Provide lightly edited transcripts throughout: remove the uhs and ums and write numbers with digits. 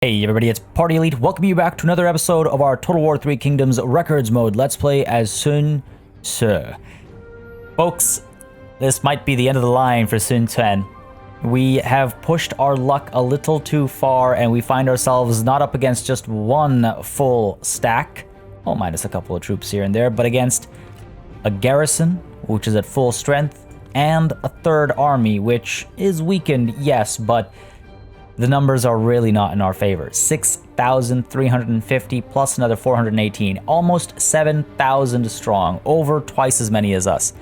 Hey everybody, it's Party Elite. Welcome you back to another episode of our Total War 3 Kingdoms Records mode Let's Play as Sun Tzu. Folks, this might be the end of the line for Sun Tzu. We have pushed our luck a little too far and we find ourselves not up against just one full stack, oh, minus a couple of troops here and there, but against a garrison, which is at full strength, and a third army, which is weakened, yes, but the numbers are really not in our favor. 6,350 plus another 418. Almost 7,000 strong. Over twice as many as us.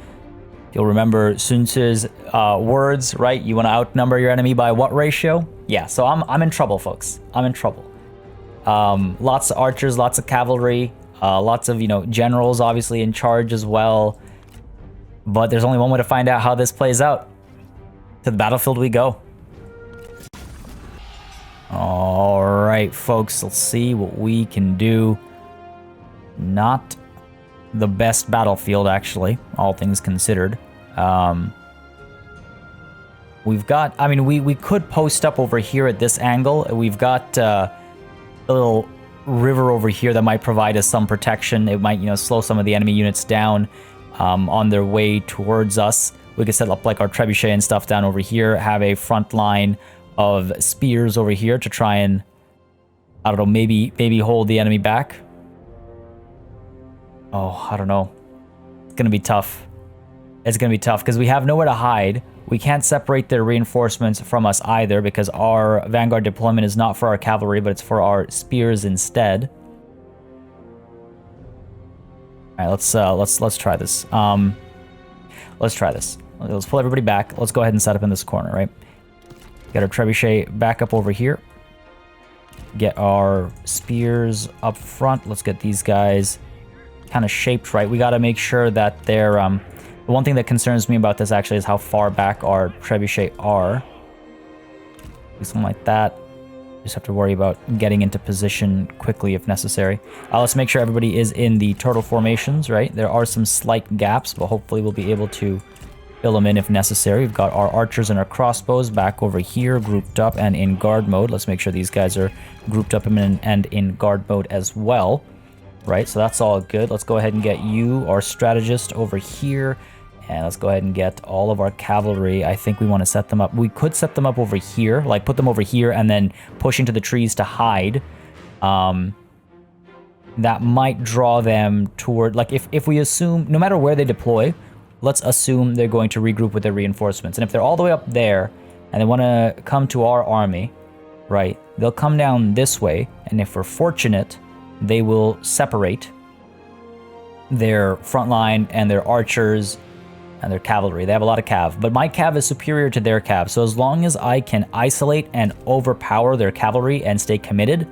You'll remember Sun Tzu's words, right? You want to outnumber your enemy by what ratio? Yeah, so I'm in trouble, folks. I'm in trouble. Lots of archers, lots of cavalry, lots of, generals obviously in charge as well. But there's only one way to find out how this plays out. To the battlefield we go. Alright, folks, let's see what we can do. Not the best battlefield, actually, all things considered. We've got, we could post up over here at this angle. We've got a little river over here that might provide us some protection. It might, slow some of the enemy units down on their way towards us. We could set up like our trebuchet and stuff down over here, have a front line of spears over here to try and, I don't know, maybe hold the enemy back. Oh, I don't know. It's gonna be tough. It's gonna be tough because we have nowhere to hide. We can't separate their reinforcements from us either because our vanguard deployment is not for our cavalry, but it's for our spears instead. All right, let's try this. Let's try this. Let's pull everybody back. Let's go ahead and set up in this corner, right? Get our trebuchet back up over here. Get our spears up front. Let's get these guys kind of shaped right. We got to make sure that they're... the one thing that concerns me about this actually is how far back our trebuchet are. Do something like that. Just have to worry about getting into position quickly if necessary. Let's make sure everybody is in the turtle formations, right? There are some slight gaps, but hopefully we'll be able to fill them in if necessary. We've got our archers and our crossbows back over here, grouped up and in guard mode. Let's make sure these guys are grouped up and in guard mode as well. Right, so that's all good. Let's go ahead and get you, our strategist, over here. And let's go ahead and get all of our cavalry. I think we want to set them up. We could set them up over here, like put them over here and then push into the trees to hide. That might draw them toward, like if we assume, no matter where they deploy, let's assume they're going to regroup with their reinforcements. And if they're all the way up there and they want to come to our army, right, they'll come down this way. And if we're fortunate, they will separate their front line and their archers and their cavalry. They have a lot of cav, but my cav is superior to their cav. So as long as I can isolate and overpower their cavalry and stay committed,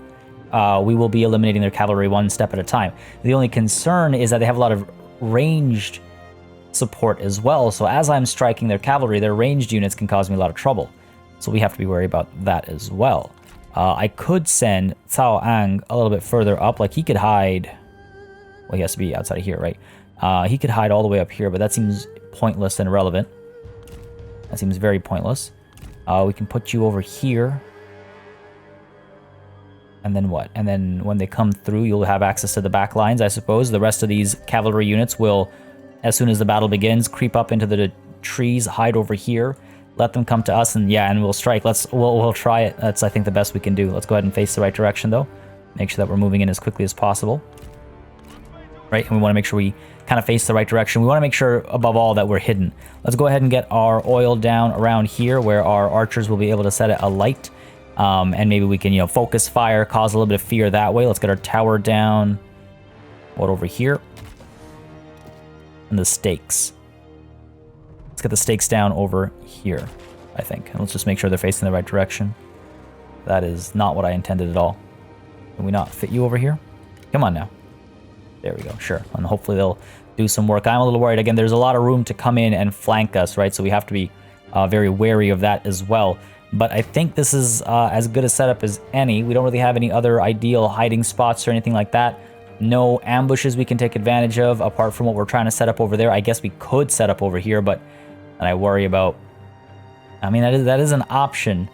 we will be eliminating their cavalry one step at a time. The only concern is that they have a lot of ranged support as well, so as I'm striking their cavalry, their ranged units can cause me a lot of trouble, so we have to be worried about that as well. I could send Cao Ang a little bit further up, like he could hide, well, he has to be outside of here, right? He could hide all the way up here, but that seems pointless and irrelevant. That seems very pointless. We can put you over here, and then what? And then when they come through, you'll have access to the back lines, I suppose. The rest of these cavalry units will, as soon as the battle begins, creep up into the trees, hide over here, let them come to us, and yeah, and we'll strike. We'll try it. That's, I think, the best we can do. Let's go ahead and face the right direction, though. Make sure that we're moving in as quickly as possible. Right, and we want to make sure we kind of face the right direction. We want to make sure, above all, that we're hidden. Let's go ahead and get our oil down around here, where our archers will be able to set it alight. And maybe we can, focus fire, cause a little bit of fear that way. Let's get our tower down. What, over here? And the stakes. Let's get the stakes down over here, I think. And let's just make sure they're facing the right direction. That is not what I intended at all. Can we not fit you over here? Come on now. There we go, sure. And hopefully they'll do some work. I'm a little worried. Again, there's a lot of room to come in and flank us, right? So we have to be very wary of that as well. But I think this is as good a setup as any. We don't really have any other ideal hiding spots or anything like that. No ambushes we can take advantage of apart from what we're trying to set up over there. I guess we could set up over here, but I worry about... I mean, that is an option.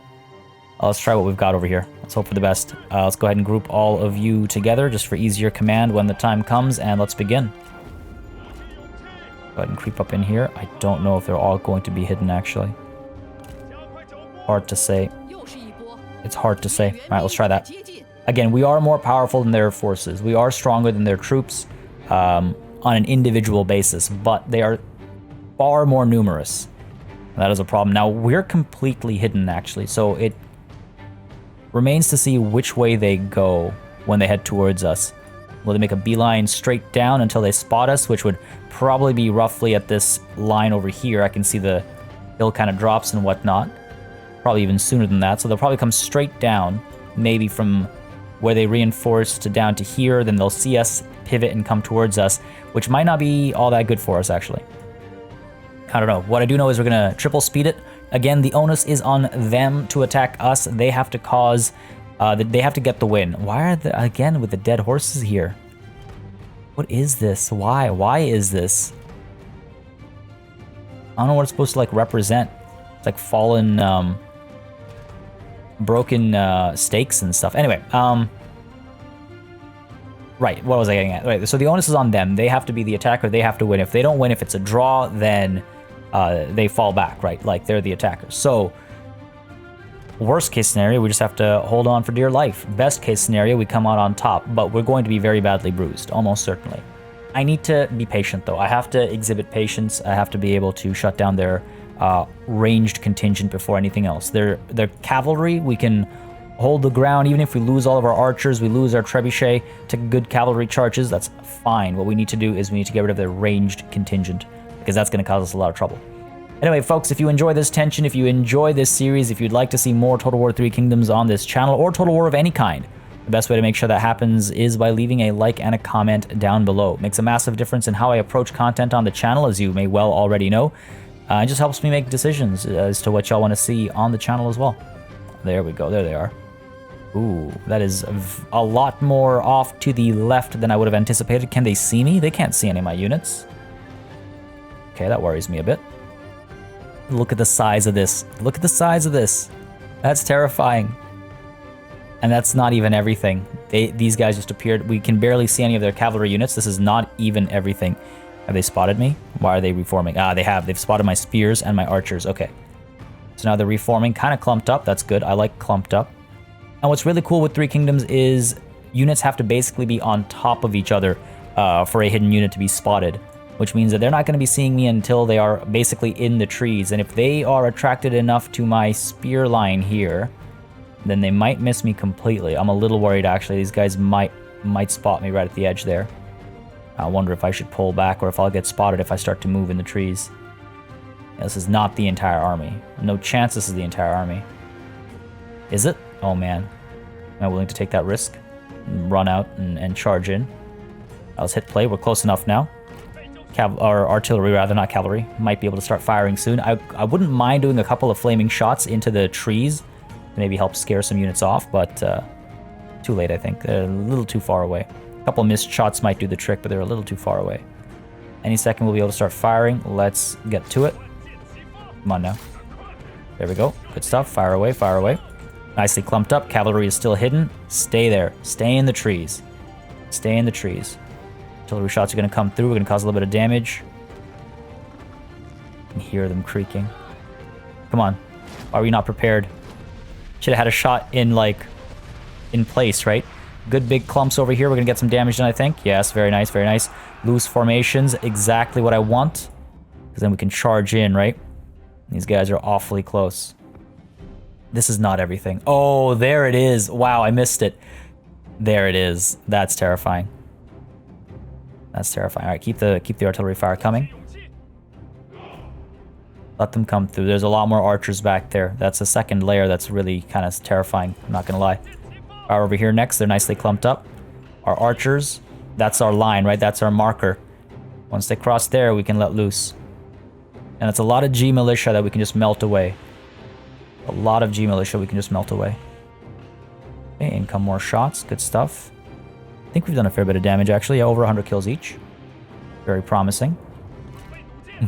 Let's try what we've got over here. Let's hope for the best. Let's go ahead and group all of you together just for easier command when the time comes, and let's begin. Go ahead and creep up in here. I don't know if they're all going to be hidden, actually. Hard to say. It's hard to say. All right, let's try that. Again, we are more powerful than their forces. We are stronger than their troops on an individual basis, but they are far more numerous. That is a problem. Now, we're completely hidden, actually, so it remains to see which way they go when they head towards us. Will they make a beeline straight down until they spot us, which would probably be roughly at this line over here. I can see the hill kind of drops and whatnot. Probably even sooner than that. So they'll probably come straight down, maybe from where they reinforced to down to here. Then they'll see us, pivot, and come towards us, which might not be all that good for us, actually. I don't know. What I do know is we're going to triple speed it. Again, the onus is on them to attack us. They have to cause... they have to get the win. Why are they, again, with the dead horses here? What is this? Why? Why is this? I don't know what it's supposed to, like, represent. It's like fallen, broken stakes and stuff. Anyway, right, what was I getting at? Right, so the onus is on them. They have to be the attacker. They have to win. If they don't win, if it's a draw, then they fall back, right? Like, they're the attackers. So... worst case scenario, we just have to hold on for dear life. Best case scenario, we come out on top, but we're going to be very badly bruised, almost certainly. I need to be patient, though. I have to exhibit patience. I have to be able to shut down their ranged contingent before anything else. Their cavalry, we can hold the ground. Even if we lose all of our archers, we lose our trebuchet to good cavalry charges, that's fine. What we need to do is we need to get rid of their ranged contingent, because that's going to cause us a lot of trouble. Anyway, folks, if you enjoy this tension, if you enjoy this series, if you'd like to see more Total War 3 Kingdoms on this channel, or Total War of any kind, the best way to make sure that happens is by leaving a like and a comment down below. It makes a massive difference in how I approach content on the channel, as you may well already know. It just helps me make decisions as to what y'all want to see on the channel as well. There we go. There they are. Ooh, that is a lot more off to the left than I would have anticipated. Can they see me? They can't see any of my units. Okay, that worries me a bit. Look at the size of this. Look at the size of this. That's terrifying. And that's not even everything. These guys just appeared. We can barely see any of their cavalry units. This is not even everything. Have they spotted me? Why are they reforming? Ah, they have. They've spotted my spears and my archers. Okay. So now they're reforming. Kind of clumped up. That's good. I like clumped up. And what's really cool with Three Kingdoms is units have to basically be on top of each other for a hidden unit to be spotted, which means that they're not going to be seeing me until they are basically in the trees. And if they are attracted enough to my spear line here, then they might miss me completely. I'm a little worried, actually. These guys might spot me right at the edge there. I wonder if I should pull back or if I'll get spotted if I start to move in the trees. Yeah, this is not the entire army. No chance this is the entire army. Is it? Oh, man. Am I willing to take that risk? Run out and charge in. Let's hit play. We're close enough now. Or artillery, rather, not cavalry. Might be able to start firing soon. I wouldn't mind doing a couple of flaming shots into the trees to maybe help scare some units off, but too late, I think. They're a little too far away. A couple missed shots might do the trick, but they're a little too far away. Any second we'll be able to start firing. Let's get to it. Come on now. There we go. Good stuff. Fire away, fire away. Nicely clumped up. Cavalry is still hidden. Stay there. Stay in the trees. Stay in the trees. Artillery shots are going to come through. We're going to cause a little bit of damage. I can hear them creaking. Come on. Why are we not prepared? Should have had a shot in, like, in place, right? Good big clumps over here. We're going to get some damage done, I think. Yes, very nice, very nice. Loose formations. Exactly what I want. Because then we can charge in, right? These guys are awfully close. This is not everything. Oh, there it is. Wow, I missed it. There it is. That's terrifying. That's terrifying. All right, keep the artillery fire coming. Let them come through. There's a lot more archers back there. That's a second layer that's really kind of terrifying. I'm not going to lie. Fire over here next. They're nicely clumped up. Our archers, that's our line, right? That's our marker. Once they cross there, we can let loose. And it's a lot of G militia that we can just melt away. A lot of G militia we can just melt away. Okay, in come more shots. Good stuff. I think we've done a fair bit of damage, actually. Yeah, over 100 kills each. Very promising.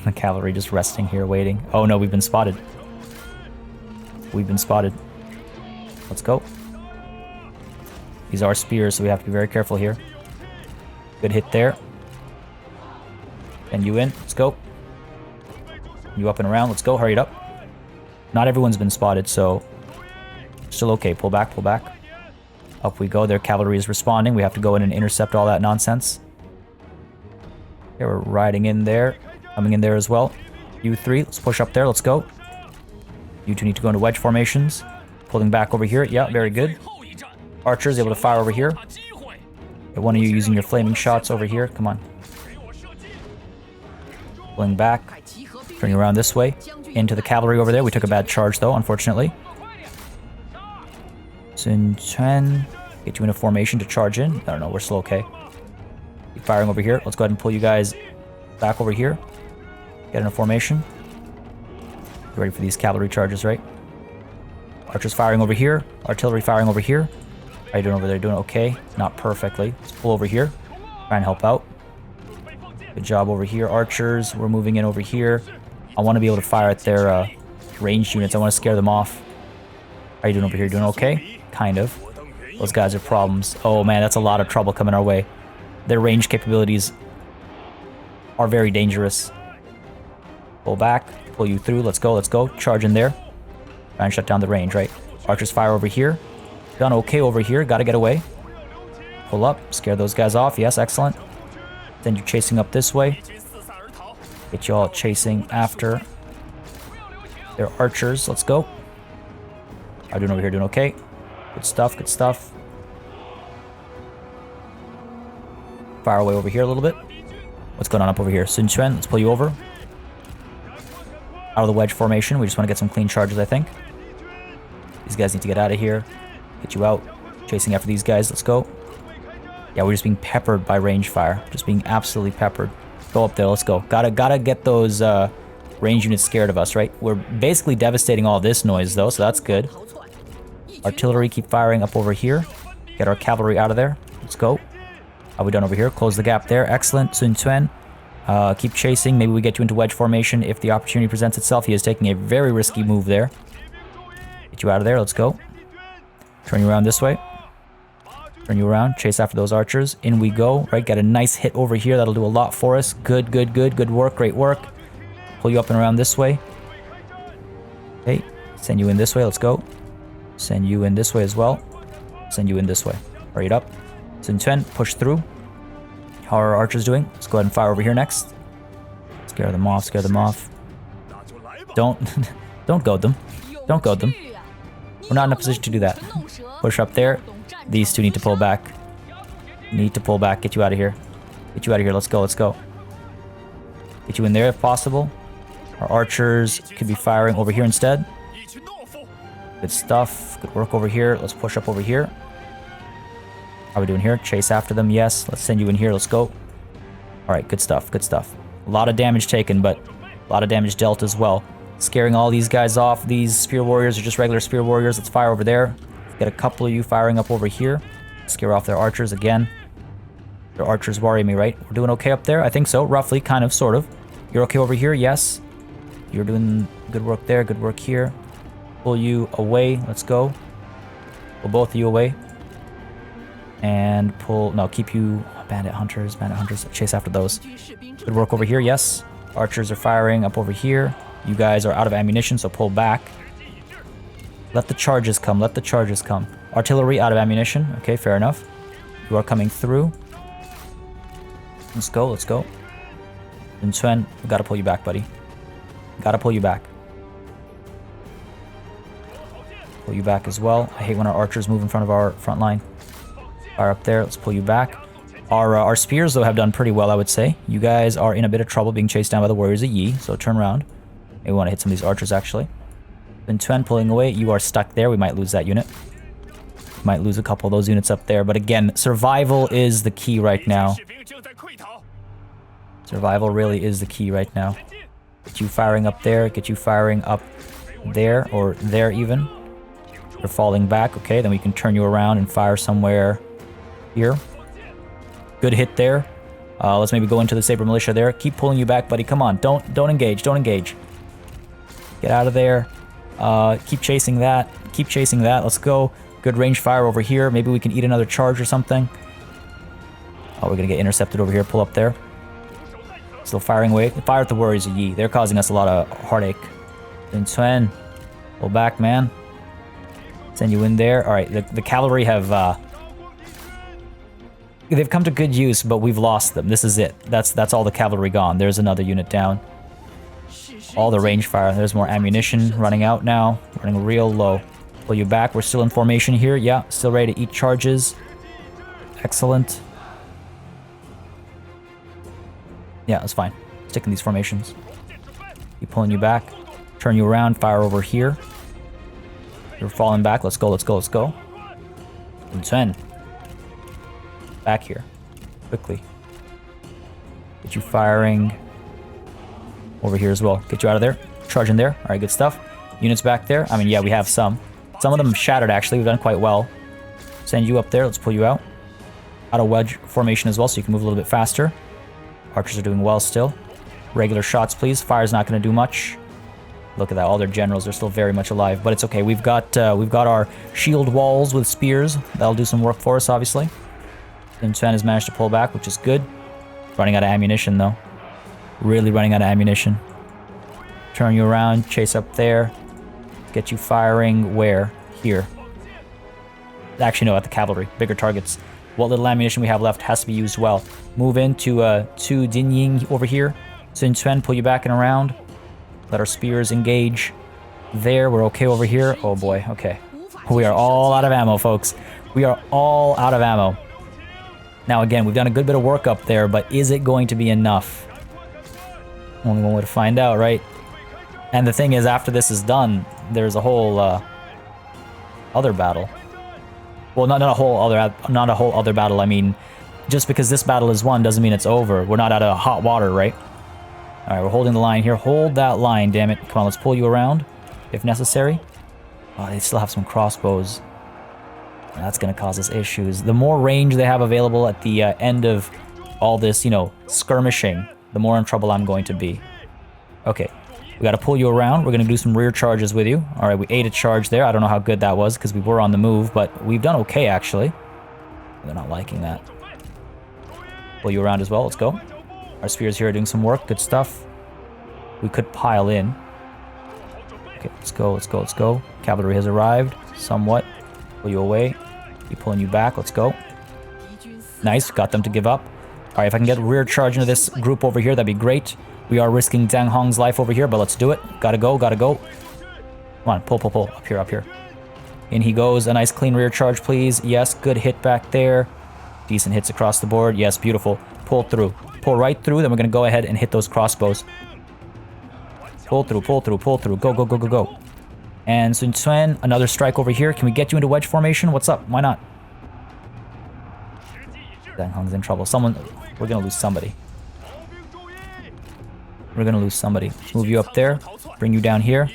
The cavalry just resting here, waiting. Oh no, we've been spotted. We've been spotted. Let's go. These are spears, so we have to be very careful here. Good hit there. And you in. Let's go. You up and around. Let's go. Hurry it up. Not everyone's been spotted, so still okay. Pull back, pull back. Up we go. Their cavalry is responding. We have to go in and intercept all that nonsense. Okay, we're riding in there. Coming in there as well. You three, let's push up there. Let's go. You two need to go into wedge formations. Pulling back over here. Yeah, very good. Archers able to fire over here. Get one of you using your flaming shots over here. Come on. Pulling back. Turning around this way. Into the cavalry over there. We took a bad charge though, unfortunately. Sun Quan. Get you in a formation to charge in. I don't know, we're still okay. Keep firing over here. Let's go ahead and pull you guys back over here. Get in a formation. Get ready for these cavalry charges, right? Archers firing over here. Artillery firing over here. How you doing over there? Doing okay? Not perfectly. Let's pull over here. Try and help out. Good job over here. Archers, we're moving in over here. I want to be able to fire at their ranged units. I want to scare them off. How you doing over here? Doing okay? Kind of. Those guys are problems. Oh man, that's a lot of trouble coming our way. Their range capabilities are very dangerous. Pull back. Pull you through. Let's go. Let's go. Charge in there. Try and shut down the range, right? Archers fire over here. Done okay over here. Gotta get away. Pull up. Scare those guys off. Yes, excellent. Then you're chasing up this way. Get you all chasing after their archers. Let's go. How are you doing over here? Doing okay? Good stuff. Good stuff. Fire away over here a little bit. What's going on up over here? Sun Quan, let's pull you over. Out of the wedge formation. We just want to get some clean charges, I think. These guys need to get out of here. Get you out. Chasing after these guys. Let's go. Yeah, we're just being peppered by range fire. Just being absolutely peppered. Go up there. Let's go. Gotta get those range units scared of us, right? We're basically devastating all this noise, though, so that's good. Artillery, keep firing up over here. Get our cavalry out of there. Let's go. How are we done over here? Close the gap there. Excellent. Sun Quan. Keep chasing. Maybe we get you into wedge formation if the opportunity presents itself. He is taking a very risky move there. Get you out of there. Let's go. Turn you around this way. Turn you around. Chase after those archers. In we go. Right. Get a nice hit over here. That'll do a lot for us. Good, good, good. Good work. Great work. Pull you up and around this way. Okay. Send you in this way. Let's go. Send you in this way as well. Send you in this way. Hurry it up. Sun Quan, push through. How are our archers doing? Let's go ahead and fire over here next. Scare them off. Scare them off. Don't goad them. Don't goad them. We're not in a position to do that. Push up there. These two need to pull back. Need to pull back. Get you out of here. Get you out of here. Let's go. Let's go. Get you in there if possible. Our archers could be firing over here instead. Good stuff. Good work over here. Let's push up over here. How are we doing here? Chase after them. Yes. Let's send you in here. Let's go. Alright. Good stuff. Good stuff. A lot of damage taken, but a lot of damage dealt as well. Scaring all these guys off. These spear warriors are just regular spear warriors. Let's fire over there. Get a couple of you firing up over here. Scare off their archers again. Their archers worry me, right? We're doing okay up there? I think so. Roughly. Kind of. Sort of. You're okay over here? Yes. You're doing good work there. Good work here. Pull you away. Let's go. Pull both of you away. And pull... No, keep you... Bandit hunters. Bandit hunters. Chase after those. Good work over here. Yes. Archers are firing up over here. You guys are out of ammunition, so pull back. Let the charges come. Let the charges come. Artillery out of ammunition. Okay, fair enough. You are coming through. Let's go. Let's go. And Sven, we gotta pull you back, buddy. Gotta pull you back. Pull you back as well. I hate when our archers move in front of our front line. Fire up there. Let's pull you back. Our spears, though, have done pretty well, I would say. You guys are in a bit of trouble being chased down by the warriors of Yi, so turn around. Maybe we want to hit some of these archers, actually. Then Tuen pulling away. You are stuck there. We might lose that unit. Might lose a couple of those units up there. But again, survival is the key right now. Survival really is the key right now. Get you firing up there. Get you firing up there, or there even. You're falling back. Okay, then we can turn you around and fire somewhere here. Good hit there. Let's maybe go into the Saber Militia there. Keep pulling you back, buddy. Come on. Don't engage. Don't engage. Get out of there. Keep chasing that. Keep chasing that. Let's go. Good range fire over here. Maybe we can eat another charge or something. Oh, we're gonna get intercepted over here. Pull up there. Still firing away. Fire at the warriors of Yi. They're causing us a lot of heartache. Then pull back, man. Send you in there. All right, the cavalry have they've come to good use, but we've lost them. This is it. That's all the cavalry gone. There's another unit down. All the range fire. There's more ammunition running out now. Running real low. Pull you back. We're still in formation here. Yeah, still ready to eat charges. Excellent. Yeah, that's fine. Stick in these formations. Keep pulling you back. Turn you around. Fire over here. You're falling back. Let's go, let's go, let's go. And back here. Quickly. Get you firing over here as well. Get you out of there. Charge in there. Alright, good stuff. Units back there. I mean, yeah, we have some. Some of them shattered, actually. We've done quite well. Send you up there. Let's pull you out. Out of wedge formation as well, so you can move a little bit faster. Archers are doing well still. Regular shots, please. Fire's not going to do much. Look at that. All their generals are still very much alive, but it's okay. We've got our shield walls with spears. That'll do some work for us, obviously. And Sven has managed to pull back, which is good. Running out of ammunition, though. Really running out of ammunition. Turn you around. Chase up there. Get you firing where? Here. Actually, no, at the cavalry. Bigger targets. What little ammunition we have left has to be used well. Move into Dinying over here. Sun Sven, pull you back and around. Let our spears engage. There, we're okay over here. Oh boy, okay. We are all out of ammo, folks. We are all out of ammo. Now again, we've done a good bit of work up there, but is it going to be enough? Only one way to find out, right? And the thing is, after this is done, there's a whole other battle. Well, not a whole other battle. I mean, just because this battle is won doesn't mean it's over. We're not out of hot water, right? All right, we're holding the line here. Hold that line, damn it. Come on, let's pull you around if necessary. Oh, they still have some crossbows. That's going to cause us issues. The more range they have available at the end of all this, you know, skirmishing, the more in trouble I'm going to be. Okay, we got to pull you around. We're going to do some rear charges with you. All right, we ate a charge there. I don't know how good that was because we were on the move, but we've done okay, actually. They're not liking that. Pull you around as well. Let's go. Our spears here are doing some work. Good stuff. We could pile in. Okay, let's go, let's go, let's go. Cavalry has arrived. Somewhat. Pull you away. Keep pulling you back. Let's go. Nice. Got them to give up. All right, if I can get rear charge into this group over here, that'd be great. We are risking Dang Hong's life over here, but let's do it. Gotta go, gotta go. Come on, pull, pull, pull. Up here, up here. In he goes. A nice clean rear charge, please. Yes, good hit back there. Decent hits across the board. Yes, beautiful. Pull through. Pull right through, then we're going to go ahead and hit those crossbows. Pull through, pull through, pull through. Go, go, go, go, go. And Sun Sven, another strike over here. Can we get you into wedge formation? What's up? Why not? Dang Hong's in trouble. We're going to lose somebody. We're going to lose somebody. Move you up there. Bring you down here.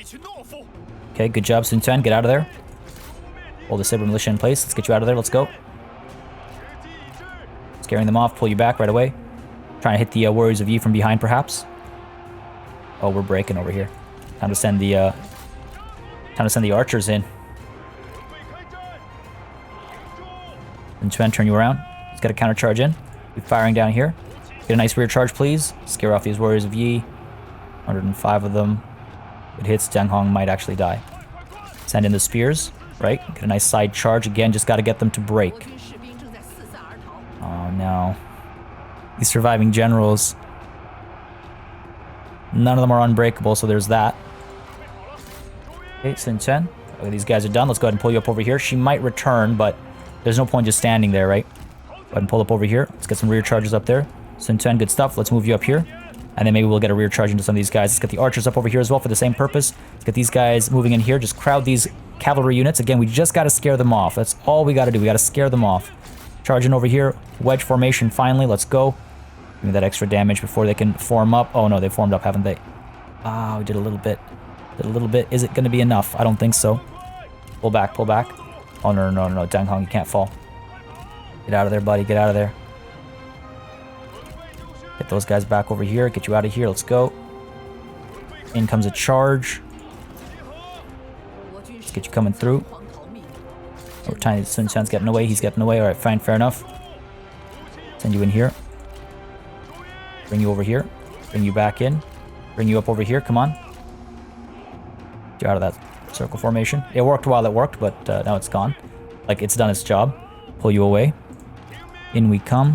Okay, good job, Sun Sven. Get out of there. Hold the Saber Militia in place. Let's get you out of there. Let's go. Scaring them off. Pull you back right away. Trying to hit the warriors of Yi from behind, perhaps. Oh, we're breaking over here. Time to send the archers in. And Sven, turn you around. Let's get a counter charge in. Keep firing down here. Get a nice rear charge, please. Scare off these warriors of Yi. 105 of them. It hits. Dang Hong might actually die. Send in the spears. Right. Get a nice side charge. Again, just got to get them to break. Oh, no. These surviving generals. None of them are unbreakable, so there's that. Okay, Sun Chen. Okay, these guys are done. Let's go ahead and pull you up over here. She might return, but there's no point just standing there, right? Go ahead and pull up over here. Let's get some rear charges up there. Sun Chen, good stuff. Let's move you up here. And then maybe we'll get a rear charge into some of these guys. Let's get the archers up over here as well for the same purpose. Let's get these guys moving in here. Just crowd these cavalry units. Again, we just got to scare them off. That's all we got to do. We got to scare them off. Charging over here. Wedge formation finally. Let's go. Give me that extra damage before they can form up. Oh no, they formed up, haven't they? Ah, we did a little bit. Did a little bit. Is it going to be enough? I don't think so. Pull back, pull back. Oh no, no, no, no. Dang Hong, you can't fall. Get out of there, buddy. Get out of there. Get those guys back over here. Get you out of here. Let's go. In comes a charge. Let's get you coming through. Oh, Tiny Sun Chan's getting away. He's getting away. Alright, fine, fair enough. Send you in here. Bring you over here. Bring you back in. Bring you up over here. Come on. Get you out of that circle formation. It worked while it worked, but now it's gone. Like, it's done its job. Pull you away. In we come.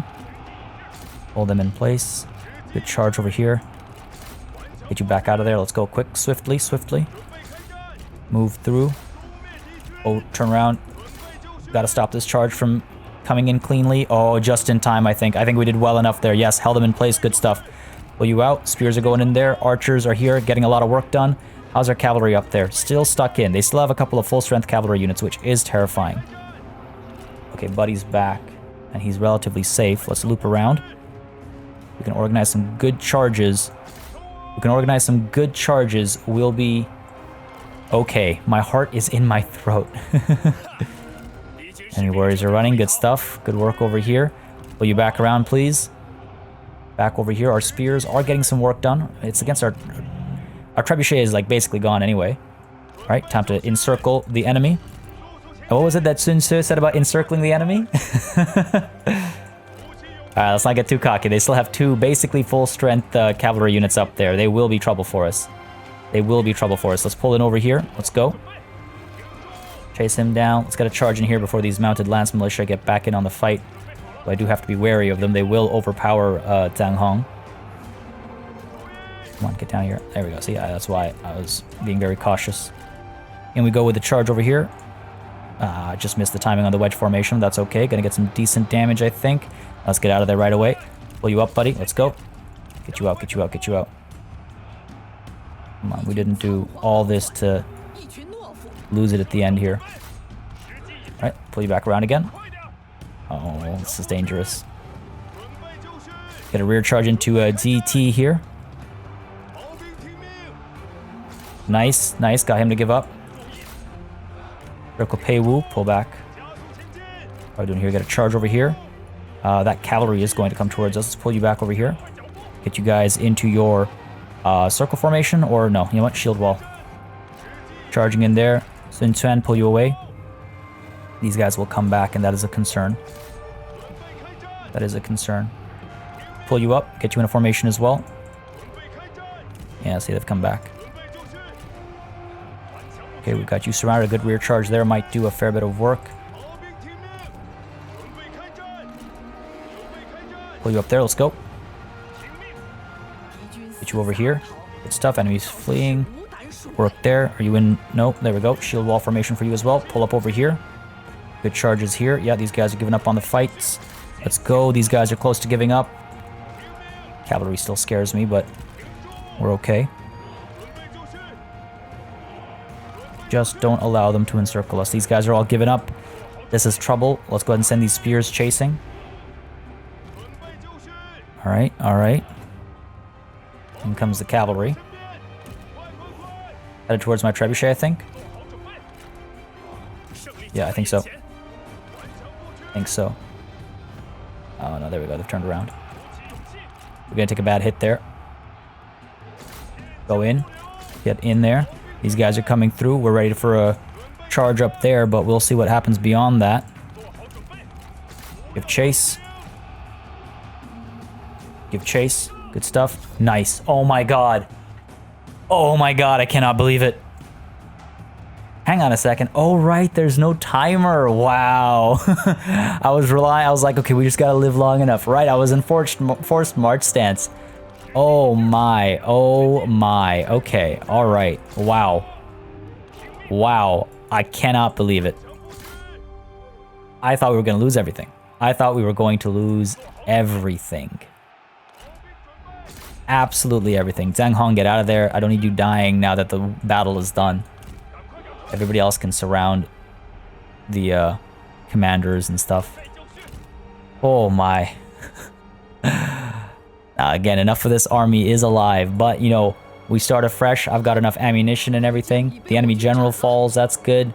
Hold them in place. Good charge over here. Get you back out of there. Let's go quick. Swiftly, swiftly. Move through. Oh, turn around. Gotta stop this charge from coming in cleanly. Oh, just in time, I think. I think we did well enough there. Yes, held them in place. Good stuff. Pull you out. Spears are going in there. Archers are here, getting a lot of work done. How's our cavalry up there? Still stuck in. They still have a couple of full-strength cavalry units, which is terrifying. Okay, Buddy's back, and he's relatively safe. Let's loop around. We can organize some good charges. We can organize some good charges. We'll be okay. My heart is in my throat. Enemy warriors are running. Good stuff. Good work over here. Pull you back around, please. Back over here. Our spears are getting some work done. It's against our trebuchet is like basically gone anyway. All right, time to encircle the enemy. And what was it that Sun Tzu said about encircling the enemy? Alright, let's not get too cocky. They still have two basically full-strength cavalry units up there. They will be trouble for us. They will be trouble for us. Let's pull in over here. Let's go. Chase him down. Let's get a charge in here before these mounted lance militia get back in on the fight. But I do have to be wary of them. They will overpower Zhang Hong. Come on, get down here. There we go. See, that's why I was being very cautious. And we go with the charge over here. Just missed the timing on the wedge formation. That's okay. Gonna get some decent damage, I think. Let's get out of there right away. Pull you up, buddy. Let's go. Get you out, get you out, get you out. Come on, we didn't do all this to lose it at the end here. Alright, pull you back around again. Oh, this is dangerous. Get a rear charge into a DT here. Nice, nice. Got him to give up. Critical Pei Wu, pull back. What are we doing here? Get a charge over here. That cavalry is going to come towards us. Let's pull you back over here. Get you guys into your circle formation, or no, you know what? Shield wall. Charging in there. Sun Quan, pull you away. These guys will come back, and that is a concern. That is a concern. Pull you up, get you in a formation as well. Yeah, see, they've come back. Okay, we got you surrounded. A good rear charge there might do a fair bit of work. Pull you up there, let's go. Get you over here. Good stuff, enemies fleeing. Work there. Are you in? No, there we go. Shield wall formation for you as well. Pull up over here. Good charges here. Yeah, these guys are giving up on the fights. Let's go. These guys are close to giving up. Cavalry still scares me, but we're okay. Just don't allow them to encircle us. These guys are all giving up. This is trouble. Let's go ahead and send these spears chasing. Alright, alright. In comes the cavalry. Headed towards my trebuchet, I think. Yeah, I think so. I think so. Oh no, there we go. They've turned around. We're gonna take a bad hit there. Go in. Get in there. These guys are coming through. We're ready for a charge up there, but we'll see what happens beyond that. Give chase. Give chase. Good stuff. Nice. Oh my god. Oh my god, I cannot believe it. Hang on a second. Oh right, there's no timer. Wow. I was like, okay, we just gotta live long enough. Right, I was in forced march stance. Oh my. Oh my. Okay. All right. Wow. Wow. I cannot believe it. I thought we were going to lose everything. I thought we were going to lose everything. Absolutely everything. Zhang Hong, get out of there. I don't need you dying now that the battle is done. Everybody else can surround the commanders and stuff. Oh my. Again, enough of this army is alive, but, you know, we start afresh. I've got enough ammunition and everything. The enemy general falls. That's good.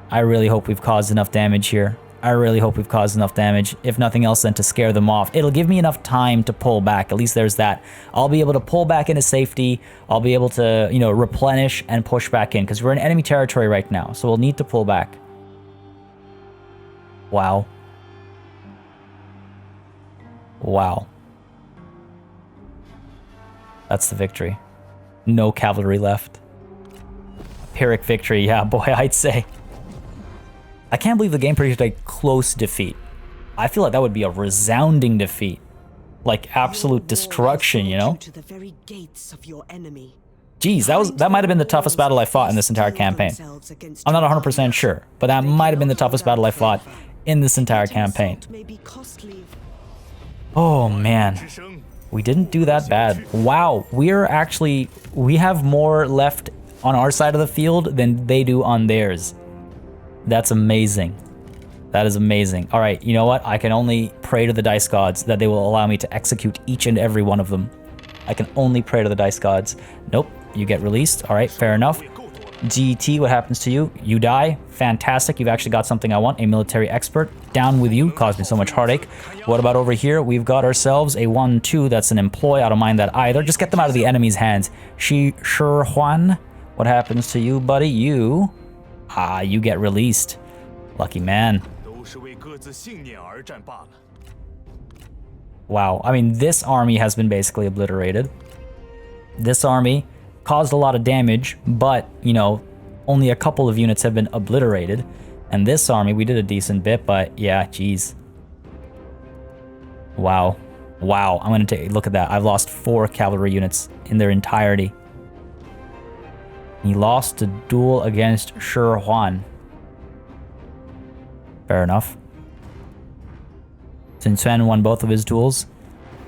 I really hope we've caused enough damage here. I really hope we've caused enough damage. If nothing else, then to scare them off. It'll give me enough time to pull back. At least there's that. I'll be able to pull back into safety. I'll be able to, you know, replenish and push back in. Because we're in enemy territory right now. So we'll need to pull back. Wow. Wow. That's the victory. No cavalry left. Pyrrhic victory, yeah, boy, I'd say. I can't believe the game predicted a close defeat. I feel like that would be a resounding defeat. Like absolute destruction, you know? Jeez, that might have been the toughest battle I fought in this entire campaign. I'm not 100% sure, but that might have been the toughest battle I fought in this entire campaign. Oh man, we didn't do that bad. Wow, we have more left on our side of the field than they do on theirs. That's amazing. That is amazing. All right, you know what? I can only pray to the dice gods that they will allow me to execute each and every one of them. I can only pray to the dice gods. Nope, you get released. All right, fair enough. GT, what happens to you? You die. Fantastic. You've actually got something I want. A military expert. Down with you. Caused me so much heartache. What about over here? We've got ourselves a 1-2. That's an employee. I don't mind that either. Just get them out of the enemy's hands. Shi Huan. What happens to you, buddy? You get released. Lucky man. Wow. I mean, this army has been basically obliterated. This army caused a lot of damage, but, you know, only a couple of units have been obliterated. And this army, we did a decent bit, but yeah, geez. Wow. Wow. I'm going to take a look at that. I've lost 4 cavalry units in their entirety. He lost a duel against Shi Huan. Fair enough. Sun Quan won both of his duels.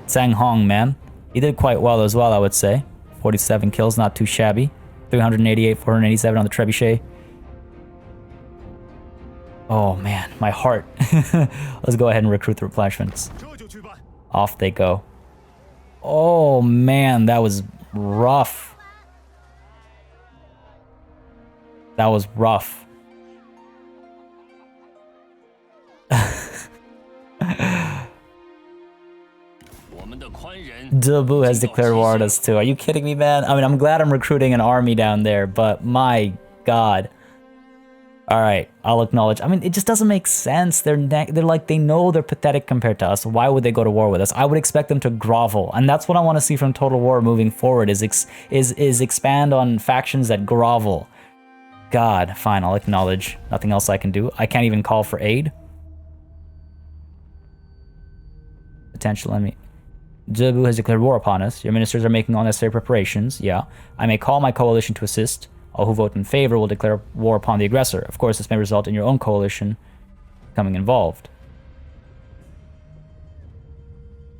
Sang Hong, man. He did quite well as well, I would say. 47 kills, not too shabby. 388, 487 on the trebuchet. Oh man, my heart. Let's go ahead and recruit the replenishments. Off they go. Oh man, that was rough. That was rough. Debu has declared war on us too. Are you kidding me, man? I mean, I'm glad I'm recruiting an army down there, but my god. All right, I'll acknowledge. I mean, it just doesn't make sense. They're like, they know they're pathetic compared to us. Why would they go to war with us? I would expect them to grovel, and that's what I want to see from Total War moving forward. Is expand on factions that grovel. God, fine, I'll acknowledge. Nothing else I can do. I can't even call for aid. Potential enemy. Zebu has declared war upon us. Your ministers are making all necessary preparations. Yeah. I may call my coalition to assist. All who vote in favor will declare war upon the aggressor. Of course, this may result in your own coalition becoming involved.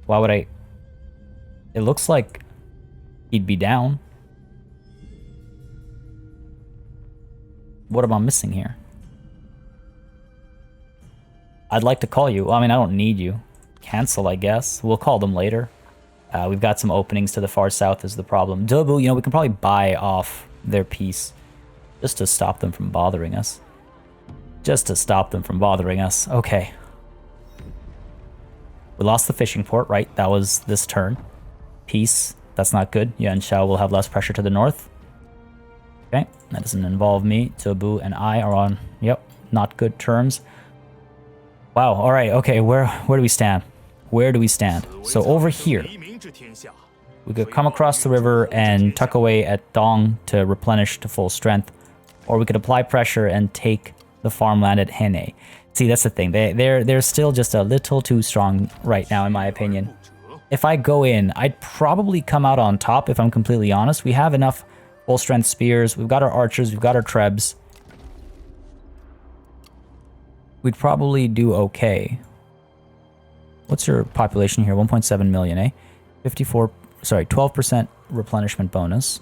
Why would I... It looks like he'd be down. What am I missing here? I'd like to call you. Well, I mean, I don't need you. Cancel, I guess. We'll call them later. We've got some openings to the far south is the problem. Dobu, you know, we can probably buy off their peace just to stop them from bothering us. Just to stop them from bothering us. Okay. We lost the fishing port, right? That was this turn. Peace. That's not good. Yuan Shao will have less pressure to the north. Okay. That doesn't involve me. Dobu and I are on, yep, not good terms. Wow. All right. Okay. Where do we stand? Where do we stand? So over here, we could come across the river and tuck away at Dong to replenish to full strength, or we could apply pressure and take the farmland at Hene. See, that's the thing. They're still just a little too strong right now, in my opinion. If I go in, I'd probably come out on top. If I'm completely honest, we have enough full strength spears. We've got our archers. We've got our trebs. We'd probably do okay. What's your population here? 1.7 million, eh? 54, sorry, 12% replenishment bonus.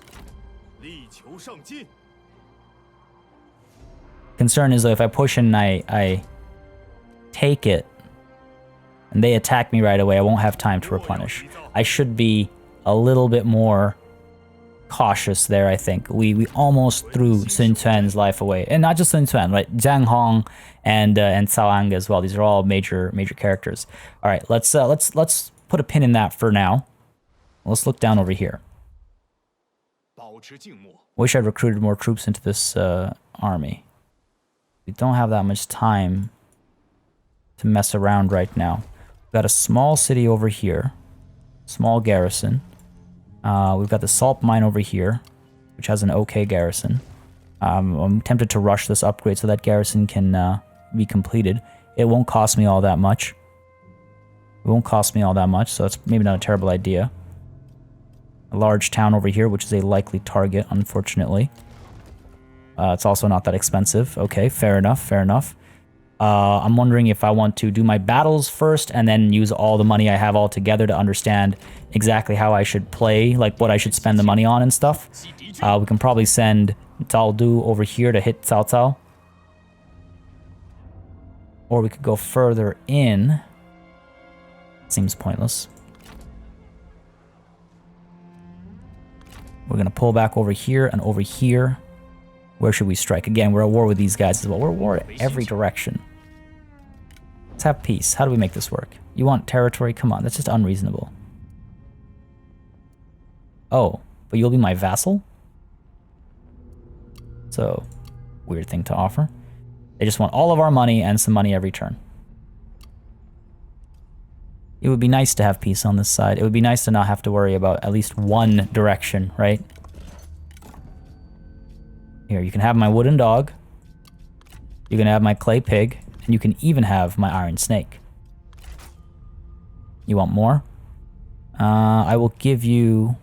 Concern is though, if I push in and I take it, and they attack me right away, I won't have time to replenish. I should be a little bit more cautious there, I think. We almost threw Sun Quan's life away. And not just Sun Quan, right? Zhang Hong and Cao Ang as well. These are all major characters. All right, let's put a pin in that for now. Let's look down over here. Wish I'd recruited more troops into this army. We don't have that much time to mess around right now. We've got a small city over here. Small garrison. We've got the salt mine over here, which has an okay garrison. I'm tempted to rush this upgrade so that garrison can be completed. It won't cost me all that much. It won't cost me all that much, so it's maybe not a terrible idea. A large town over here, which is a likely target, unfortunately. It's also not that expensive. Okay, fair enough, fair enough. I'm wondering if I want to do my battles first and then use all the money I have all together to understand exactly how I should play, like what I should spend the money on and stuff. We can probably send Zhao Du over here to hit Cao Cao. Or we could go further in. Seems pointless. We're going to pull back over here and over here. Where should we strike? Again, we're at war with these guys as well. We're at war at every direction. Let's have peace. How do we make this work? You want territory? Come on, that's just unreasonable. Oh, but you'll be my vassal? So, weird thing to offer. They just want all of our money and some money every turn. It would be nice to have peace on this side. It would be nice to not have to worry about at least one direction, right? Here, you can have my wooden dog. You can have my clay pig. And you can even have my iron snake. You want more? I will give you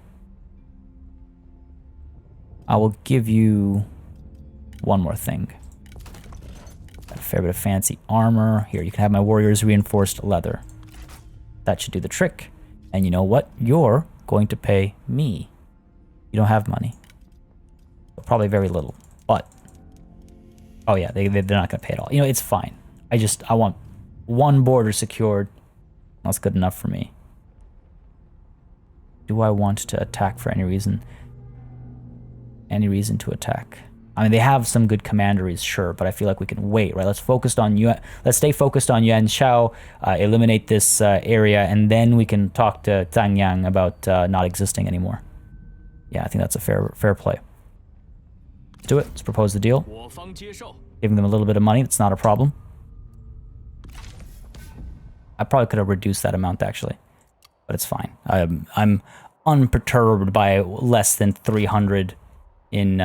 one more thing. Got a fair bit of fancy armor. Here, you can have my warriors reinforced leather. That should do the trick. And you know what? You're going to pay me. You don't have money. Probably very little, but... Oh yeah, they're not going to pay at all. You know, it's fine. I want one border secured. That's good enough for me. Do I want to attack for any reason? Any reason to attack? I mean, they have some good commanderies, sure, but I feel like we can wait, right? Let's stay focused on Yuan Shao, eliminate this area, and then we can talk to Zhang Yang about not existing anymore. Yeah, I think that's a fair play. Let's do it. Let's propose the deal. Giving them a little bit of money, that's not a problem. I probably could have reduced that amount, actually, but it's fine. I'm unperturbed by less than 300 in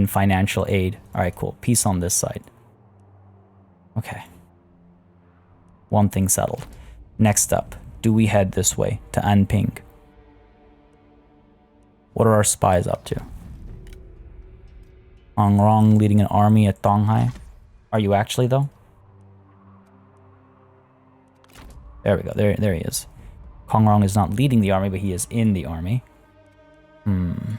financial aid. All right, cool. Peace on this side. Okay. One thing settled. Next up, do we head this way to Anping? What are our spies up to? Hongrong leading an army at Donghai. Are you actually, though? There we go. There he is. Hongrong is not leading the army, but he is in the army. The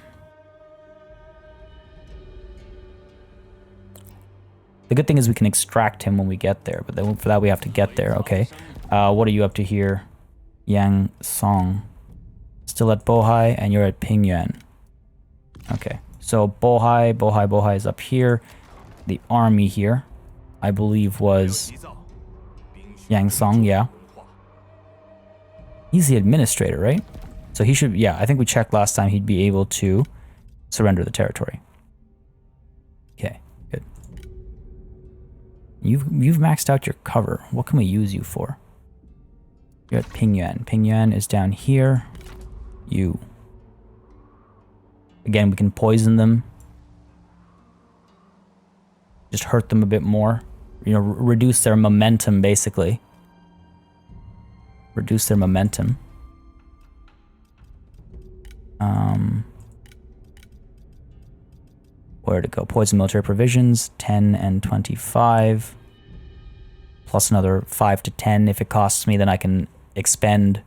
good thing is we can extract him when we get there, but then for that we have to get there, okay? What are you up to here? Yang Song. Still at Bohai, and you're at Pingyuan. Okay, so Bohai is up here. The army here, I believe, was Yang Song, yeah. He's the administrator, right? So he should, yeah, I think we checked last time he'd be able to surrender the territory. Okay, good. You've maxed out your cover. What can we use you for? You're at Pingyuan. Pingyuan is down here. You. Again, we can poison them. Just hurt them a bit more. You know, reduce their momentum, basically. Reduce their momentum. Where to go? Poison military provisions, 10 and 25. Plus another 5 to 10. If it costs me, then I can expend.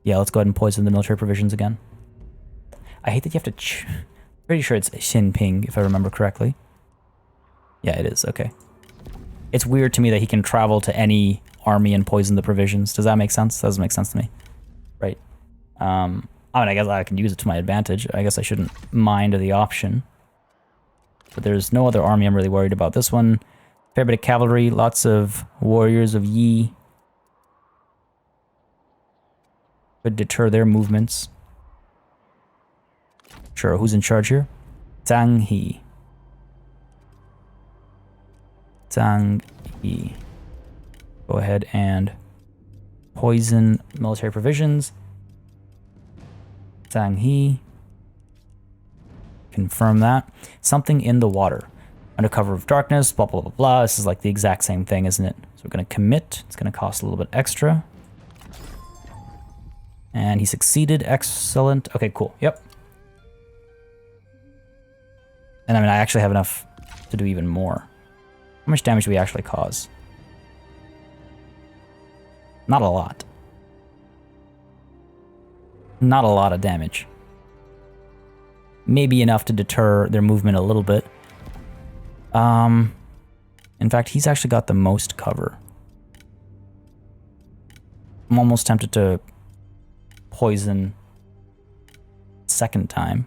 Yeah, let's go ahead and poison the military provisions again. I hate that you have to... Pretty sure it's Xinping, if I remember correctly. Yeah, it is. Okay. It's weird to me that he can travel to any army and poison the provisions. Does that make sense? That doesn't make sense to me. Right. I mean, I guess I can use it to my advantage. I guess I shouldn't mind the option. But there's no other army I'm really worried about. This one, fair bit of cavalry, lots of warriors of Yi. Could deter their movements. Sure, who's in charge here? Zhang He. Zhang He. Go ahead and poison military provisions. Zhang He. Confirm that. Something in the water. Under cover of darkness, blah, blah, blah, blah. This is like the exact same thing, isn't it? So we're going to commit. It's going to cost a little bit extra. And he succeeded. Excellent. Okay, cool. Yep. And I mean, I actually have enough to do even more. How much damage do we actually cause? Not a lot. Not a lot of damage. Maybe enough to deter their movement a little bit. In fact, he's actually got the most cover. I'm almost tempted to poison second time.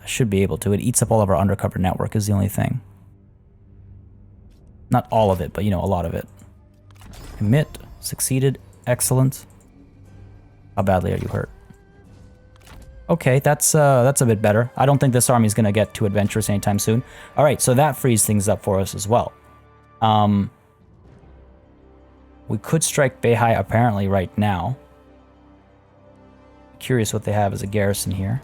I should be able to. It eats up all of our undercover network is the only thing. Not all of it, but you know, a lot of it. Commit. Succeeded. Excellent. How badly are you hurt? Okay, that's a bit better. I don't think this army is going to get too adventurous anytime soon. All right, so that frees things up for us as well. We could strike Beihai apparently right now. Curious what they have as a garrison here.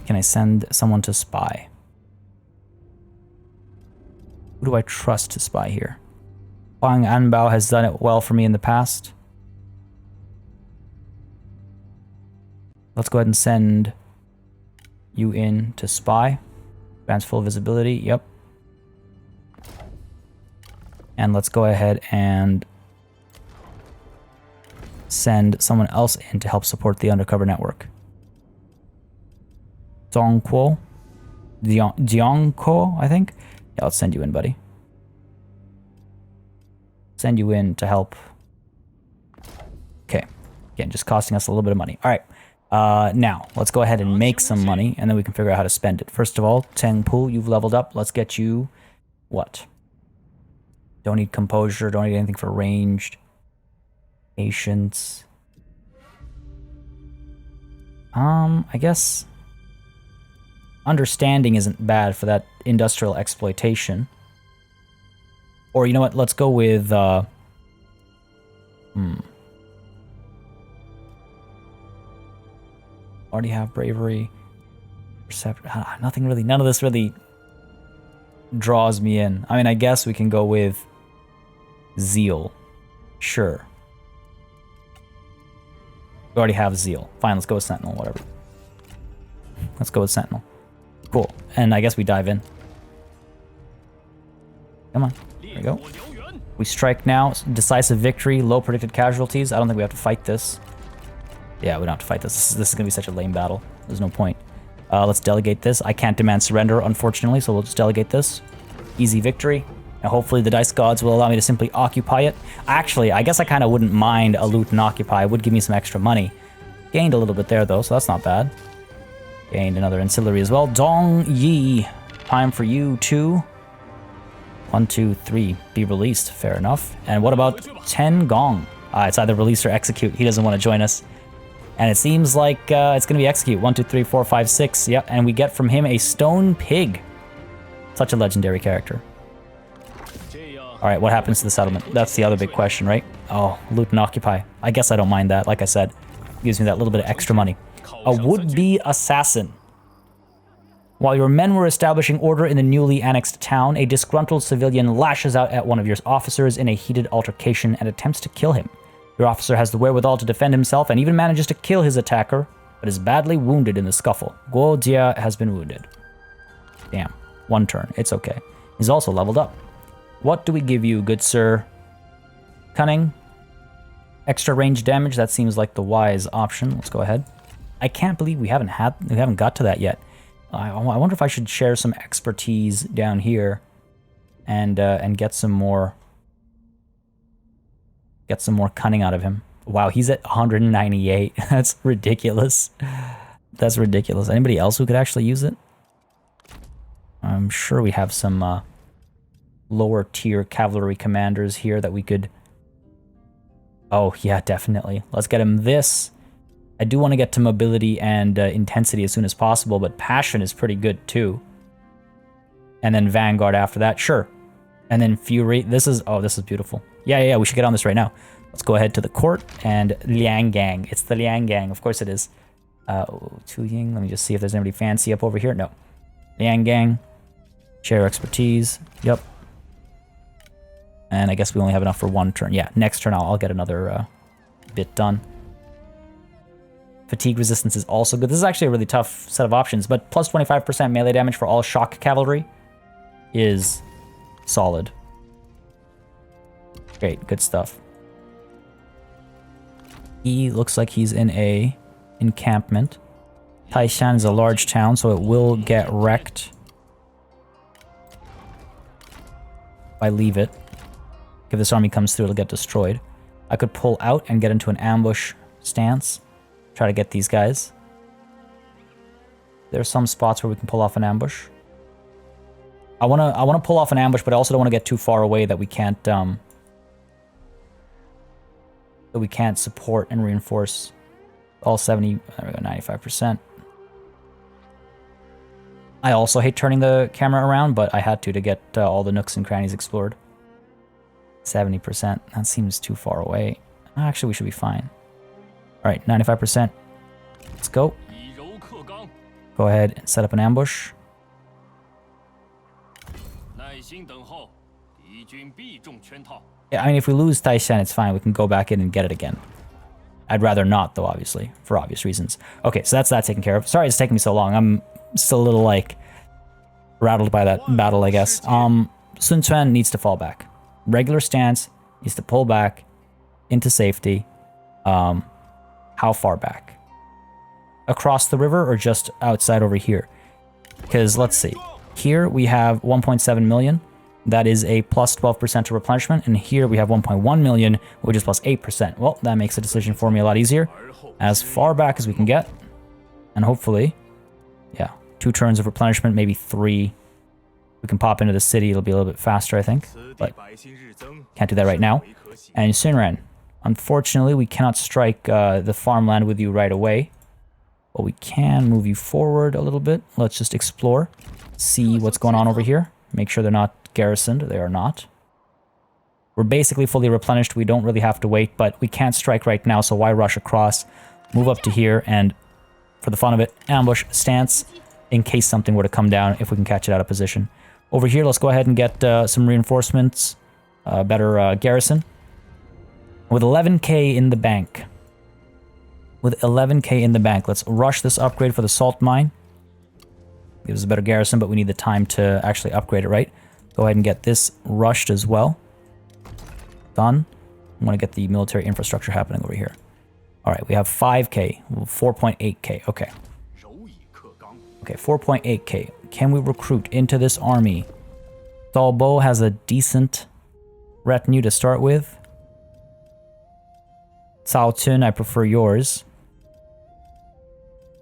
Can I send someone to spy? Who do I trust to spy here? Huang Anbao has done it well for me in the past. Let's go ahead and send you in to spy. Grants full visibility, yep. And let's go ahead and send someone else in to help support the undercover network. Zhongguo? Jiangko, I think? Yeah, let's send you in, buddy. Send you in to help. Okay. Again, just costing us a little bit of money. All right. Now, let's go ahead and make some money, and then we can figure out how to spend it. First of all, Tengpu, you've leveled up. Let's get you... what? Don't need composure, don't need anything for ranged. Patience. I guess... understanding isn't bad for that industrial exploitation. Or, you know what, let's go with, already have bravery, perception. Nothing really, none of this really draws me in. I mean, I guess we can go with zeal. Sure. We already have zeal. Fine, let's go with sentinel, whatever. Let's go with sentinel. Cool. And I guess we dive in. Come on. There we go. We strike now. Decisive victory. Low predicted casualties. I don't think we have to fight this. Yeah, we don't have to fight this. This is going to be such a lame battle. There's no point. Let's delegate this. I can't demand surrender, unfortunately, so we'll just delegate this. Easy victory. And hopefully the dice gods will allow me to simply occupy it. Actually, I guess I kind of wouldn't mind a loot and occupy. It would give me some extra money. Gained a little bit there, though, so that's not bad. Gained another ancillary as well. Dong Yi. Time for you to... 1, 2, 3. Be released. Fair enough. And what about Ten Gong? It's either release or execute. He doesn't want to join us. And it seems like it's going to be execute. 1, 2, 3, 4, 5, 6. Yep, and we get from him a stone pig. Such a legendary character. Alright, what happens to the settlement? That's the other big question, right? Oh, loot and occupy. I guess I don't mind that. Like I said, gives me that little bit of extra money. A would-be assassin. While your men were establishing order in the newly annexed town, a disgruntled civilian lashes out at one of your officers in a heated altercation and attempts to kill him. Your officer has the wherewithal to defend himself and even manages to kill his attacker, but is badly wounded in the scuffle. Guo Jia has been wounded. Damn. 1 turn. It's okay. He's also leveled up. What do we give you, good sir? Cunning. Extra range damage. That seems like the wise option. Let's go ahead. I can't believe we haven't got to that yet. I wonder if I should share some expertise down here and get some more cunning out of him. Wow, he's at 198. That's ridiculous. That's ridiculous. Anybody else who could actually use it? I'm sure we have some lower tier cavalry commanders here that we could... Oh, yeah, definitely. Let's get him this. I do want to get to mobility and intensity as soon as possible, but passion is pretty good too. And then Vanguard after that, sure. And then Fury. This is beautiful. Yeah, we should get on this right now. Let's go ahead to the court and Liang Gang. It's the Liang Gang, of course it is. Tu Ying, let me just see if there's anybody fancy up over here. No. Liang Gang. Share expertise. Yep. And I guess we only have enough for one turn. Yeah, next turn I'll get another bit done. Fatigue resistance is also good. This is actually a really tough set of options, but plus 25% melee damage for all shock cavalry is solid. Great, good stuff. He looks like he's in a encampment. Taishan is a large town, so it will get wrecked if I leave it. If this army comes through, it'll get destroyed. I could pull out and get into an ambush stance. Try to get these guys. There are some spots where we can pull off an ambush. I wanna pull off an ambush, but I also don't want to get too far away that we can't support and reinforce all 70. There we go, 95%. I also hate turning the camera around, but I had to get all the nooks and crannies explored. 70%. That seems too far away. Actually, we should be fine. All right, 95%. Let's go. Go ahead and set up an ambush. Yeah, I mean, if we lose Taishan, it's fine. We can go back in and get it again. I'd rather not, though, obviously, for obvious reasons. Okay, so that's that taken care of. Sorry it's taking me so long. I'm still a little, like, rattled by that battle, I guess. Sun Quan needs to fall back. Regular stance, needs to pull back into safety. How far back? Across the river or just outside over here? Because, let's see. Here we have 1.7 million. That is a plus 12% to replenishment. And here we have 1.1 million, which is plus 8%. Well, that makes the decision for me a lot easier. As far back as we can get. And hopefully, yeah, 2 turns of replenishment, maybe 3. We can pop into the city. It'll be a little bit faster, I think. But can't do that right now. And Sunran. Unfortunately, we cannot strike the farmland with you right away. But we can move you forward a little bit. Let's just explore. See what's going on over here. Make sure they're not garrisoned. They are not. We're basically fully replenished. We don't really have to wait, but we can't strike right now, so why rush across? Move up to here, and for the fun of it, ambush stance in case something were to come down, if we can catch it out of position. Over here, let's go ahead and get some reinforcements. Better garrison. With 11k in the bank. With 11k in the bank, let's rush this upgrade for the salt mine. Gives us a better garrison, but we need the time to actually upgrade it, right? Go ahead and get this rushed as well. Done. I want to get the military infrastructure happening over here. All right, we have 5k, 4.8k. Okay. Okay, 4.8k. Can we recruit into this army? Dalbo has a decent retinue to start with. Cao Tun, I prefer yours.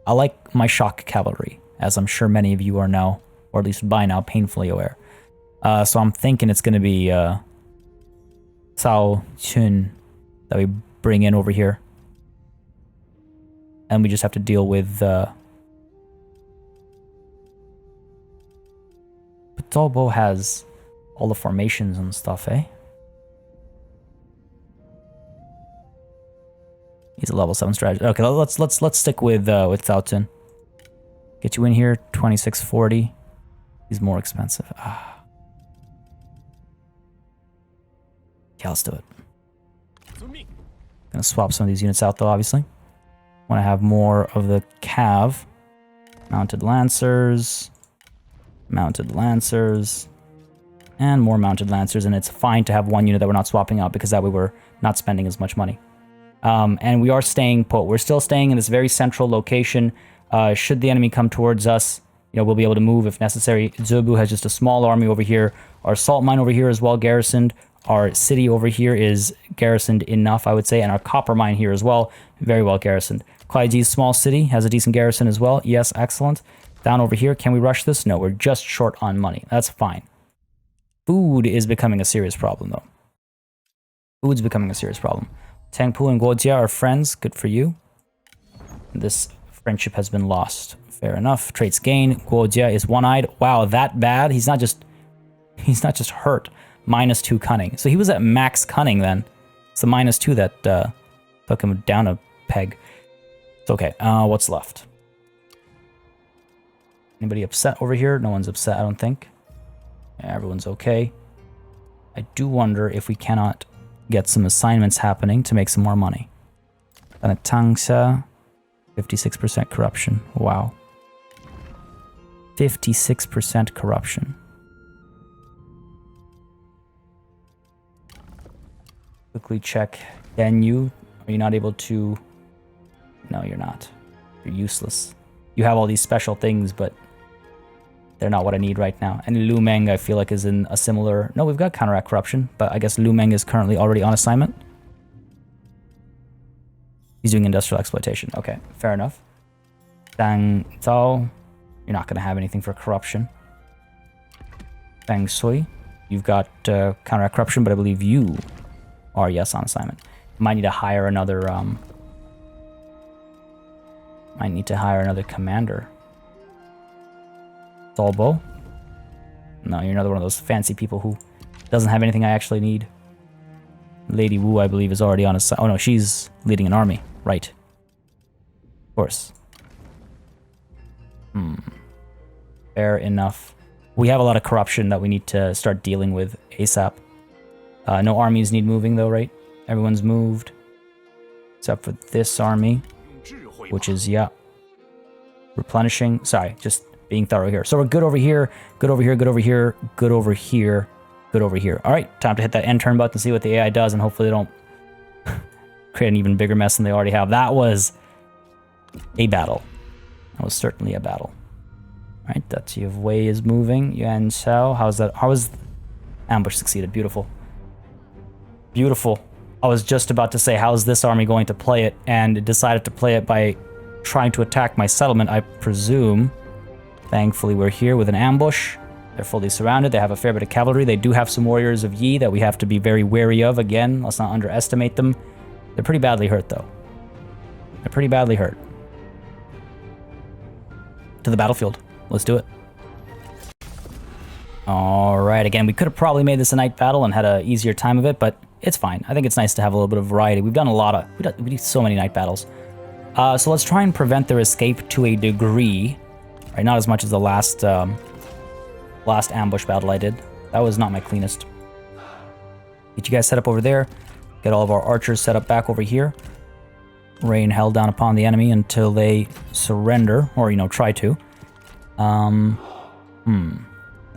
I like my shock cavalry, as I'm sure many of you are now, or at least by now, painfully aware. So I'm thinking it's going to be Cao Tun that we bring in over here. And we just have to deal with... But Dalbo has all the formations and stuff, eh? He's a level 7 strategist. Okay, let's stick with Cao Tun. Get you in here, 2640. He's more expensive. Ah. Yeah, let's do it. Gonna swap some of these units out though, obviously. Want to have more of the Cav. Mounted Lancers. Mounted Lancers. And more Mounted Lancers, and it's fine to have one unit that we're not swapping out because that way we're not spending as much money. And we are staying put. We're still staying in this very central location. Should the enemy come towards us, you know, we'll be able to move if necessary. Zubu has just a small army over here. Our salt mine over here is well garrisoned. Our city over here is garrisoned enough, I would say, and our copper mine here as well, very well garrisoned. Kwaiji's small city has a decent garrison as well. Yes, excellent. Down over here, can we rush this? No, we're just short on money. That's fine. Food is becoming a serious problem, though. Food's becoming a serious problem. Tangpu and Guojia are friends. Good for you. This friendship has been lost. Fair enough. Traits gain. Guojia is one-eyed. Wow, that bad? He's not just hurt. -2 cunning. So he was at max cunning then. It's the -2 that took him down a peg. It's okay. What's left? Anybody upset over here? No one's upset, I don't think. Yeah, everyone's okay. I do wonder if we cannot get some assignments happening to make some more money. Tangsa, 56% corruption. Wow. 56% corruption. Quickly check. Can you? Are you not able to? No, you're not. You're useless. You have all these special things, but they're not what I need right now. And Lu Meng, I feel like, is in a similar... No, we've got counteract corruption, but I guess Lu Meng is currently already on assignment. He's doing industrial exploitation. Okay, fair enough. Dang Zhao, you're not going to have anything for corruption. Feng Sui, you've got counteract corruption, but I believe you are, yes, on assignment. Might need to hire another... Might need to hire another commander. Zolbo? No, you're another one of those fancy people who doesn't have anything I actually need. Lady Wu, I believe, is already on a... Oh no, she's leading an army. Right. Of course. Fair enough. We have a lot of corruption that we need to start dealing with ASAP. No armies need moving though, right? Everyone's moved. Except for this army. Which is, yeah. Replenishing. Sorry, just being thorough here. So we're good over here, good over here, good over here, good over here, good over here. All right, time to hit that end turn button, see what the AI does, and hopefully they don't create an even bigger mess than they already have. That was a battle. That was certainly a battle. All right, Duchy of Wei is moving. Yuan Shao, how's that? How was ambush succeeded? Beautiful. Beautiful. I was just about to say, how's this army going to play it? And it decided to play it by trying to attack my settlement, I presume. Thankfully, we're here with an ambush. They're fully surrounded. They have a fair bit of cavalry. They do have some warriors of Yi that we have to be very wary of. Again, let's not underestimate them. They're pretty badly hurt, though. They're pretty badly hurt. To the battlefield. Let's do it. All right. Again, we could have probably made this a night battle and had an easier time of it, but it's fine. I think it's nice to have a little bit of variety. We've done a lot of... We do so many night battles. So let's try and prevent their escape to a degree. Right, not as much as the last ambush battle I did. That was not my cleanest. Get you guys set up over there. Get all of our archers set up back over here. Rain hell down upon the enemy until they surrender, or, you know, try to. And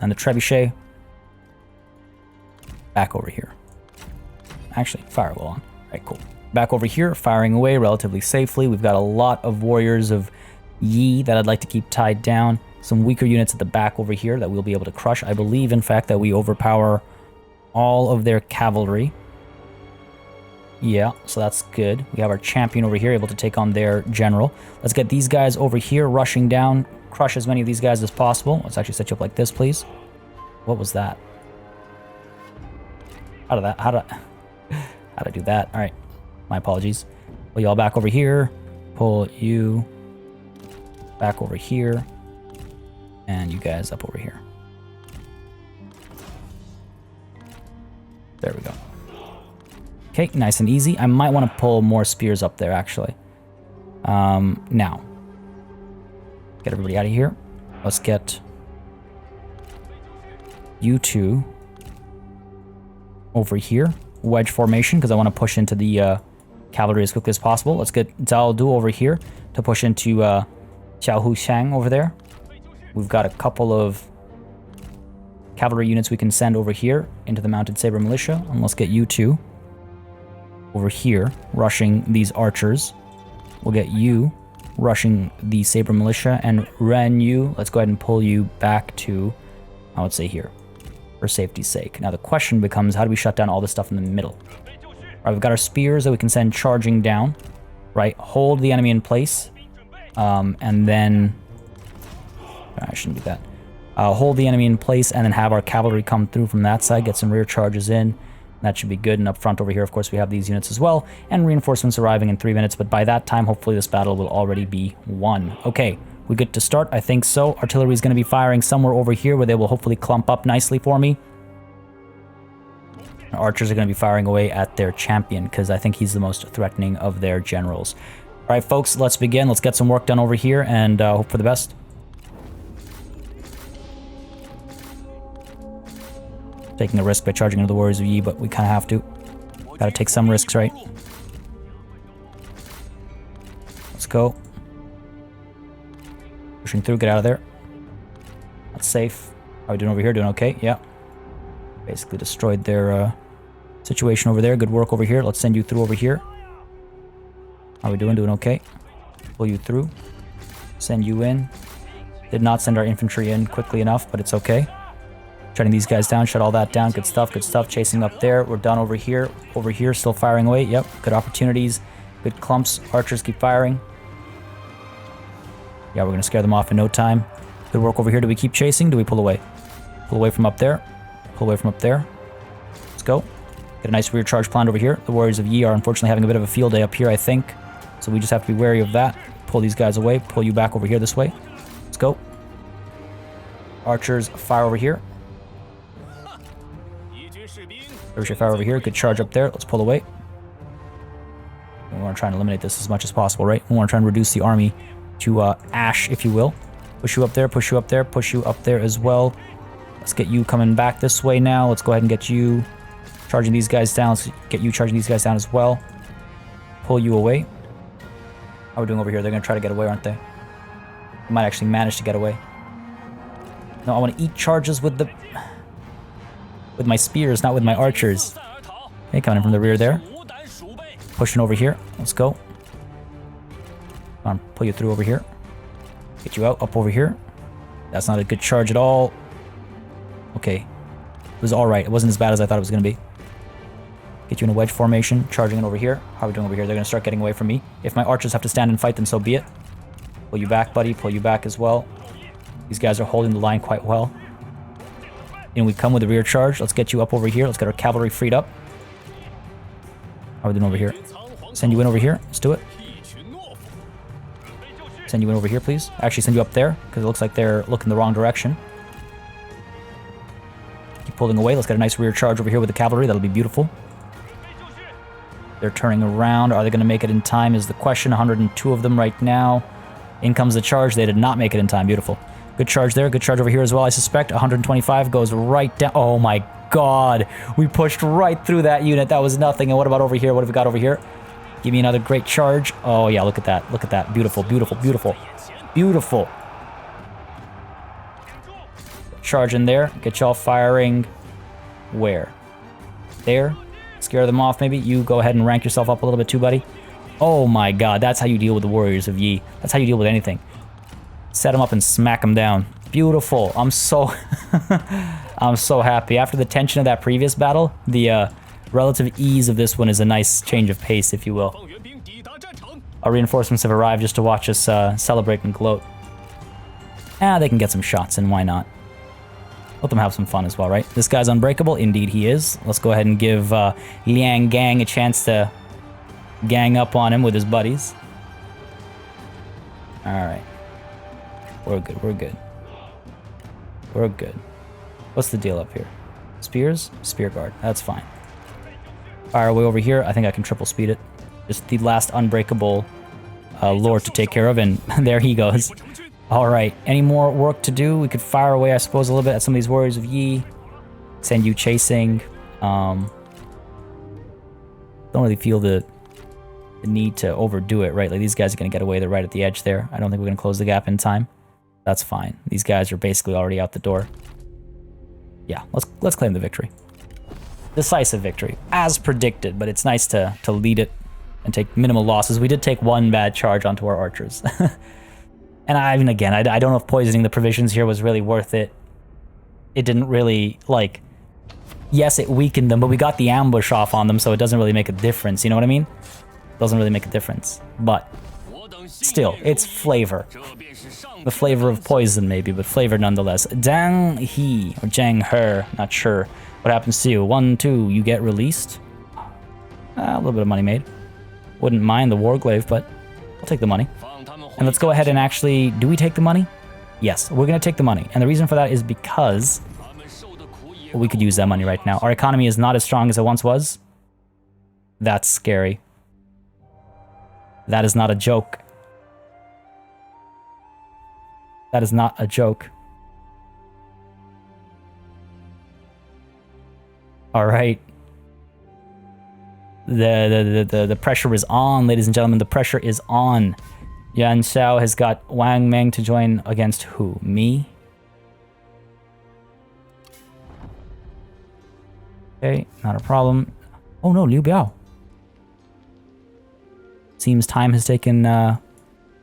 the trebuchet back over here. Actually, firewall on. All right, cool. Back over here, firing away relatively safely. We've got a lot of warriors of Yi that I'd like to keep tied down. Some weaker units at the back over here that we'll be able to crush. I believe, in fact, that we overpower all of their cavalry. Yeah, so that's good. We have our champion over here able to take on their general. Let's get these guys over here rushing down. Crush as many of these guys as possible. Let's actually set you up like this, please. What was that? How did I do that? All right. My apologies. Pull you all back over here. Pull you back over here. And you guys up over here. There we go. Okay, nice and easy. I might want to pull more spears up there, actually. Now. Get everybody out of here. Let's get you two over here. Wedge formation, because I want to push into the cavalry as quickly as possible. Let's get Zhao Du over here to push into Xiaohu Shang over there. We've got a couple of cavalry units we can send over here into the mounted saber militia. And let's get you two over here rushing these archers. We'll get you rushing the saber militia, and Ren Yu, let's go ahead and pull you back to, I would say, here. for safety's sake. Now the question becomes, how do we shut down all this stuff in the middle? All right, we've got our spears that we can send charging down, right? Hold the enemy in place, and then... I shouldn't do that. Hold the enemy in place and then have our cavalry come through from that side, get some rear charges in. That should be good. And up front over here, of course, we have these units as well, and reinforcements arriving in 3 minutes. But by that time, hopefully this battle will already be won. Okay, we good to start? I think so. Artillery is going to be firing somewhere over here where they will hopefully clump up nicely for me. Archers are going to be firing away at their champion because I think he's the most threatening of their generals. All right, folks, let's begin. Let's get some work done over here and hope for the best. Taking a risk by charging into the Warriors of Yi, but we kind of have to. Got to take some risks, right? Let's go. Pushing through, get out of there. That's safe. How are we doing over here? Doing okay? Yeah. Basically destroyed their situation over there. Good work over here. Let's send you through over here. How are we doing? Doing okay. Pull you through. Send you in. Did not send our infantry in quickly enough, but it's okay. Shutting these guys down, shut all that down. Good stuff, good stuff. Chasing up there. We're done over here. Over here, still firing away. Yep, good opportunities. Good clumps. Archers keep firing. Yeah, we're going to scare them off in no time. Good work over here. Do we keep chasing? Do we pull away? Pull away from up there. Pull away from up there. Let's go. Get a nice rear charge planned over here. The Warriors of Yi are unfortunately having a bit of a field day up here, I think. So we just have to be wary of that. Pull these guys away. Pull you back over here this way. Let's go. Archers, fire over here. Dervish fire over here. Good charge up there. Let's pull away. We want to try and eliminate this as much as possible, right? We want to try and reduce the army to ash, if you will. Push you up there, push you up there, push you up there as well. Let's get you coming back this way now. Let's go ahead and get you charging these guys down. Let's get you charging these guys down as well. Pull you away. How are we doing over here? They're going to try to get away, aren't they? They might actually manage to get away. No, I want to eat charges with my spears, not with my archers. Okay, coming in from the rear there. Pushing over here. Let's go. Come on, pull you through over here. Get you out, up over here. That's not a good charge at all. Okay. It was alright. It wasn't as bad as I thought it was going to be. Get you in a wedge formation. Charging in over here. How are we doing over here? They're going to start getting away from me. If my archers have to stand and fight, then so be it. Pull you back, buddy. Pull you back as well. These guys are holding the line quite well. In we come with a rear charge. Let's get you up over here. Let's get our cavalry freed up. How are we doing over here? Send you in over here. Let's do it. Send you in over here, please. Actually, send you up there, because it looks like they're looking the wrong direction. Keep pulling away. Let's get a nice rear charge over here with the cavalry. That'll be beautiful. They're turning around. Are they going to make it in time is the question. 102 of them right now. In comes the charge. They did not make it in time. Beautiful. Good charge there. Good charge over here as well, I suspect. 125 goes right down. Oh my god. We pushed right through that unit. That was nothing. And what about over here? What have we got over here? Give me another great charge. Oh yeah, look at that. Look at that. Beautiful, beautiful, beautiful. Beautiful. Charge in there. Get y'all firing. Where? There. Scare them off maybe. You go ahead and rank yourself up a little bit too, buddy. Oh my god. That's how you deal with the Warriors of Yi. That's how you deal with anything. Set them up and smack them down. Beautiful. I'm so I'm so happy. After the tension of that previous battle, the relative ease of this one is a nice change of pace, if you will. Our reinforcements have arrived just to watch us celebrate and gloat. They can get some shots in, why not? Let them have some fun as well, right? This guy's unbreakable. Indeed he is. Let's go ahead and give Liang Gang a chance to gang up on him with his buddies. Alright. We're good, we're good. We're good. What's the deal up here? Spears? Spear guard. That's fine. Fire away over here. I think I can triple speed it. Just the last unbreakable lord to take care of, and there he goes. Alright, any more work to do? We could fire away, I suppose, a little bit at some of these Warriors of Yi. Send you chasing. Don't really feel the need to overdo it, right? Like, these guys are going to get away. They're right at the edge there. I don't think we're going to close the gap in time. That's fine. These guys are basically already out the door. Yeah, let's claim the victory. Decisive victory, as predicted, but it's nice to lead it and take minimal losses. We did take one bad charge onto our archers. And I mean, again, I don't know if poisoning the provisions here was really worth it. It didn't really, like, Yes, it weakened them, but we got the ambush off on them, so it doesn't really make a difference. You know what I mean? Doesn't really make a difference. But still, it's flavor. The flavor of poison, maybe, but flavor nonetheless. Dang he, or Jang her, not sure. What happens to you? 1, 2, you get released. A little bit of money made. Wouldn't mind the Warglaive, but I'll take the money. And let's go ahead and actually... Do we take the money? Yes, we're going to take the money. And the reason for that is because we could use that money right now. Our economy is not as strong as it once was. That's scary. That is not a joke. That is not a joke. All right. The pressure is on, ladies and gentlemen. The pressure is on. Yan Xiao has got Wang Meng to join against who? Me? Okay, not a problem. Oh no, Liu Biao. Seems time has taken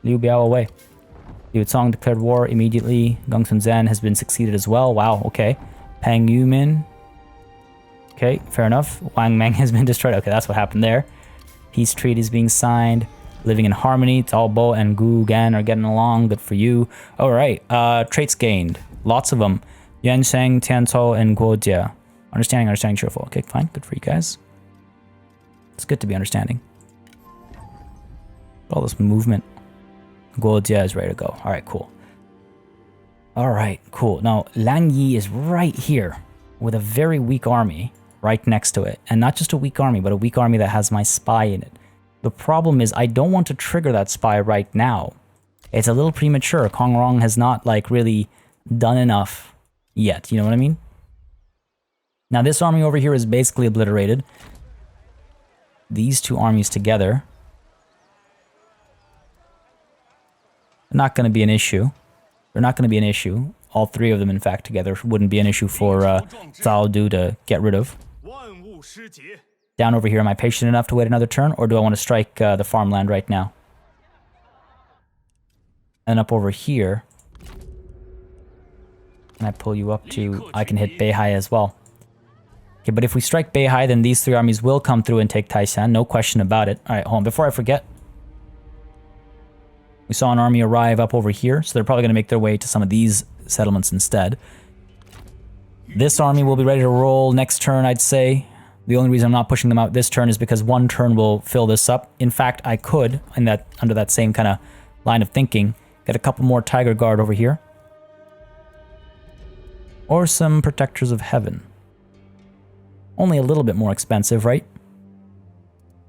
Liu Biao away. Liu Cong declared war immediately. Gong Sun Zan has been succeeded as well. Wow, okay. Pang Yumin. Okay, fair enough. Wang Meng has been destroyed. Okay, that's what happened there. Peace treaty is being signed. Living in harmony. Tao Bo and Gu Gan are getting along. Good for you. All right. Traits gained. Lots of them. Yuan Sheng, Tian Cao, and Guo Jia. Understanding, cheerful. Okay, fine. Good for you guys. It's good to be understanding. All this movement. Guo Jia is ready to go. All right, cool. All right, cool. Now, Lang Yi is right here with a very weak army right next to it. And not just a weak army, but a weak army that has my spy in it. The problem is I don't want to trigger that spy right now. It's a little premature. Kong Rong has not, like, really done enough yet. You know what I mean? Now, this army over here is basically obliterated. These two armies together. Not going to be an issue. They're not going to be an issue. All three of them, in fact, together wouldn't be an issue for Zhao Du to get rid of. Down over here, am I patient enough to wait another turn, or do I want to strike the farmland right now? And up over here, can I pull you up to... I can hit Beihai as well. Okay, but if we strike Beihai, then these three armies will come through and take Taishan, no question about it. Alright, hold on, before I forget. We saw an army arrive up over here, so they're probably going to make their way to some of these settlements instead. This army will be ready to roll next turn, I'd say. The only reason I'm not pushing them out this turn is because one turn will fill this up. In fact, I could, under that same kind of line of thinking, get a couple more Tiger Guard over here. Or some Protectors of Heaven. Only a little bit more expensive, right?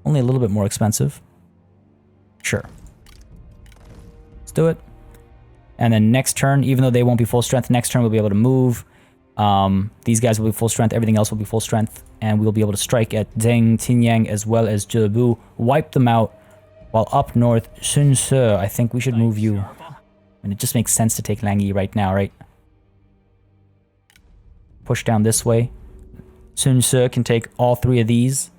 Only a little bit more expensive. Sure. Let's do it. And then next turn, even though they won't be full strength, next turn we'll be able to move. These guys will be full strength, everything else will be full strength, and we'll be able to strike at Zheng, Tinyang, as well as Zhebu, wipe them out, while up north, Sun Se, I think we should move you. I mean, it just makes sense to take Lang Yi right now, right? Push down this way. Sun Se can take all three of these.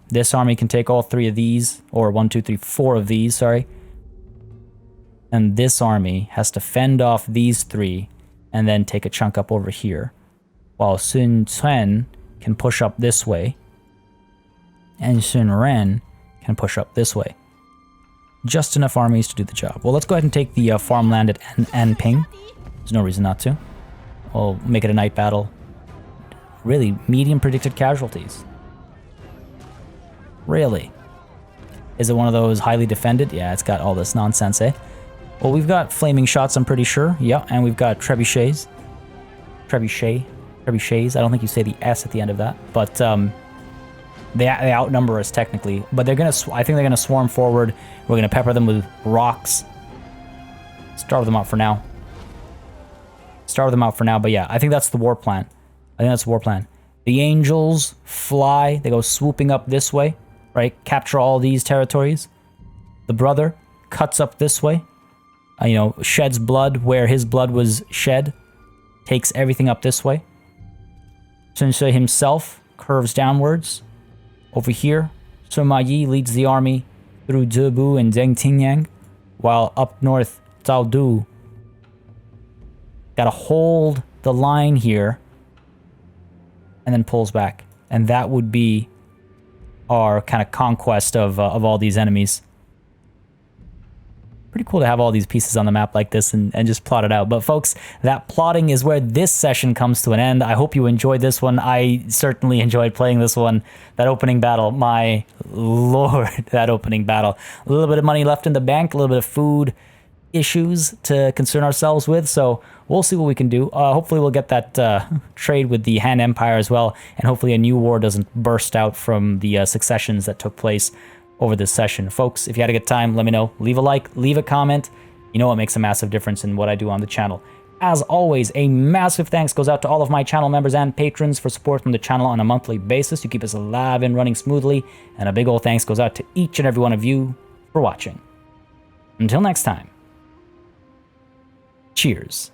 This army can take all three of these, or 1, 2, 3, 4 of these, sorry. And this army has to fend off these three, and then take a chunk up over here. While Sun Quan can push up this way, and Sun Ren can push up this way. Just enough armies to do the job. Well, let's go ahead and take the farmland at Anping. There's no reason not to. We'll make it a night battle. Really, medium predicted casualties. Really? Is it one of those highly defended? Yeah, it's got all this nonsense, eh? Well, we've got flaming shots, I'm pretty sure. Yeah, and we've got trebuchets. Trebuchets. I don't think you say the S at the end of that. But they outnumber us technically. But they're gonna. I think they're gonna swarm forward. We're gonna pepper them with rocks. Starve them out for now. But yeah, I think that's the war plan. The angels fly. They go swooping up this way, right? Capture all these territories. The brother cuts up this way. Sheds blood where his blood was shed. Takes everything up this way. Sun Ce himself curves downwards. Over here, Sima Yi leads the army through Zhebu and Zheng Tinyang. While up north, Zhao Du. Gotta hold the line here. and then pulls back. And that would be our kind of conquest of all these enemies. Pretty cool to have all these pieces on the map like this and just plot it out. But folks, that plotting is where this session comes to an end. I hope you enjoyed this one. I certainly enjoyed playing this one. That opening battle, my lord, that opening battle. A little bit of money left in the bank, a little bit of food issues to concern ourselves with. So we'll see what we can do. Hopefully we'll get that trade with the Han Empire as well. And hopefully a new war doesn't burst out from the successions that took place over this session. Folks, if you had a good time, let me know. Leave a like, leave a comment. You know it makes a massive difference in what I do on the channel. As always, a massive thanks goes out to all of my channel members and patrons for supporting the channel on a monthly basis. You keep us alive and running smoothly. And a big old thanks goes out to each and every one of you for watching. Until next time, cheers.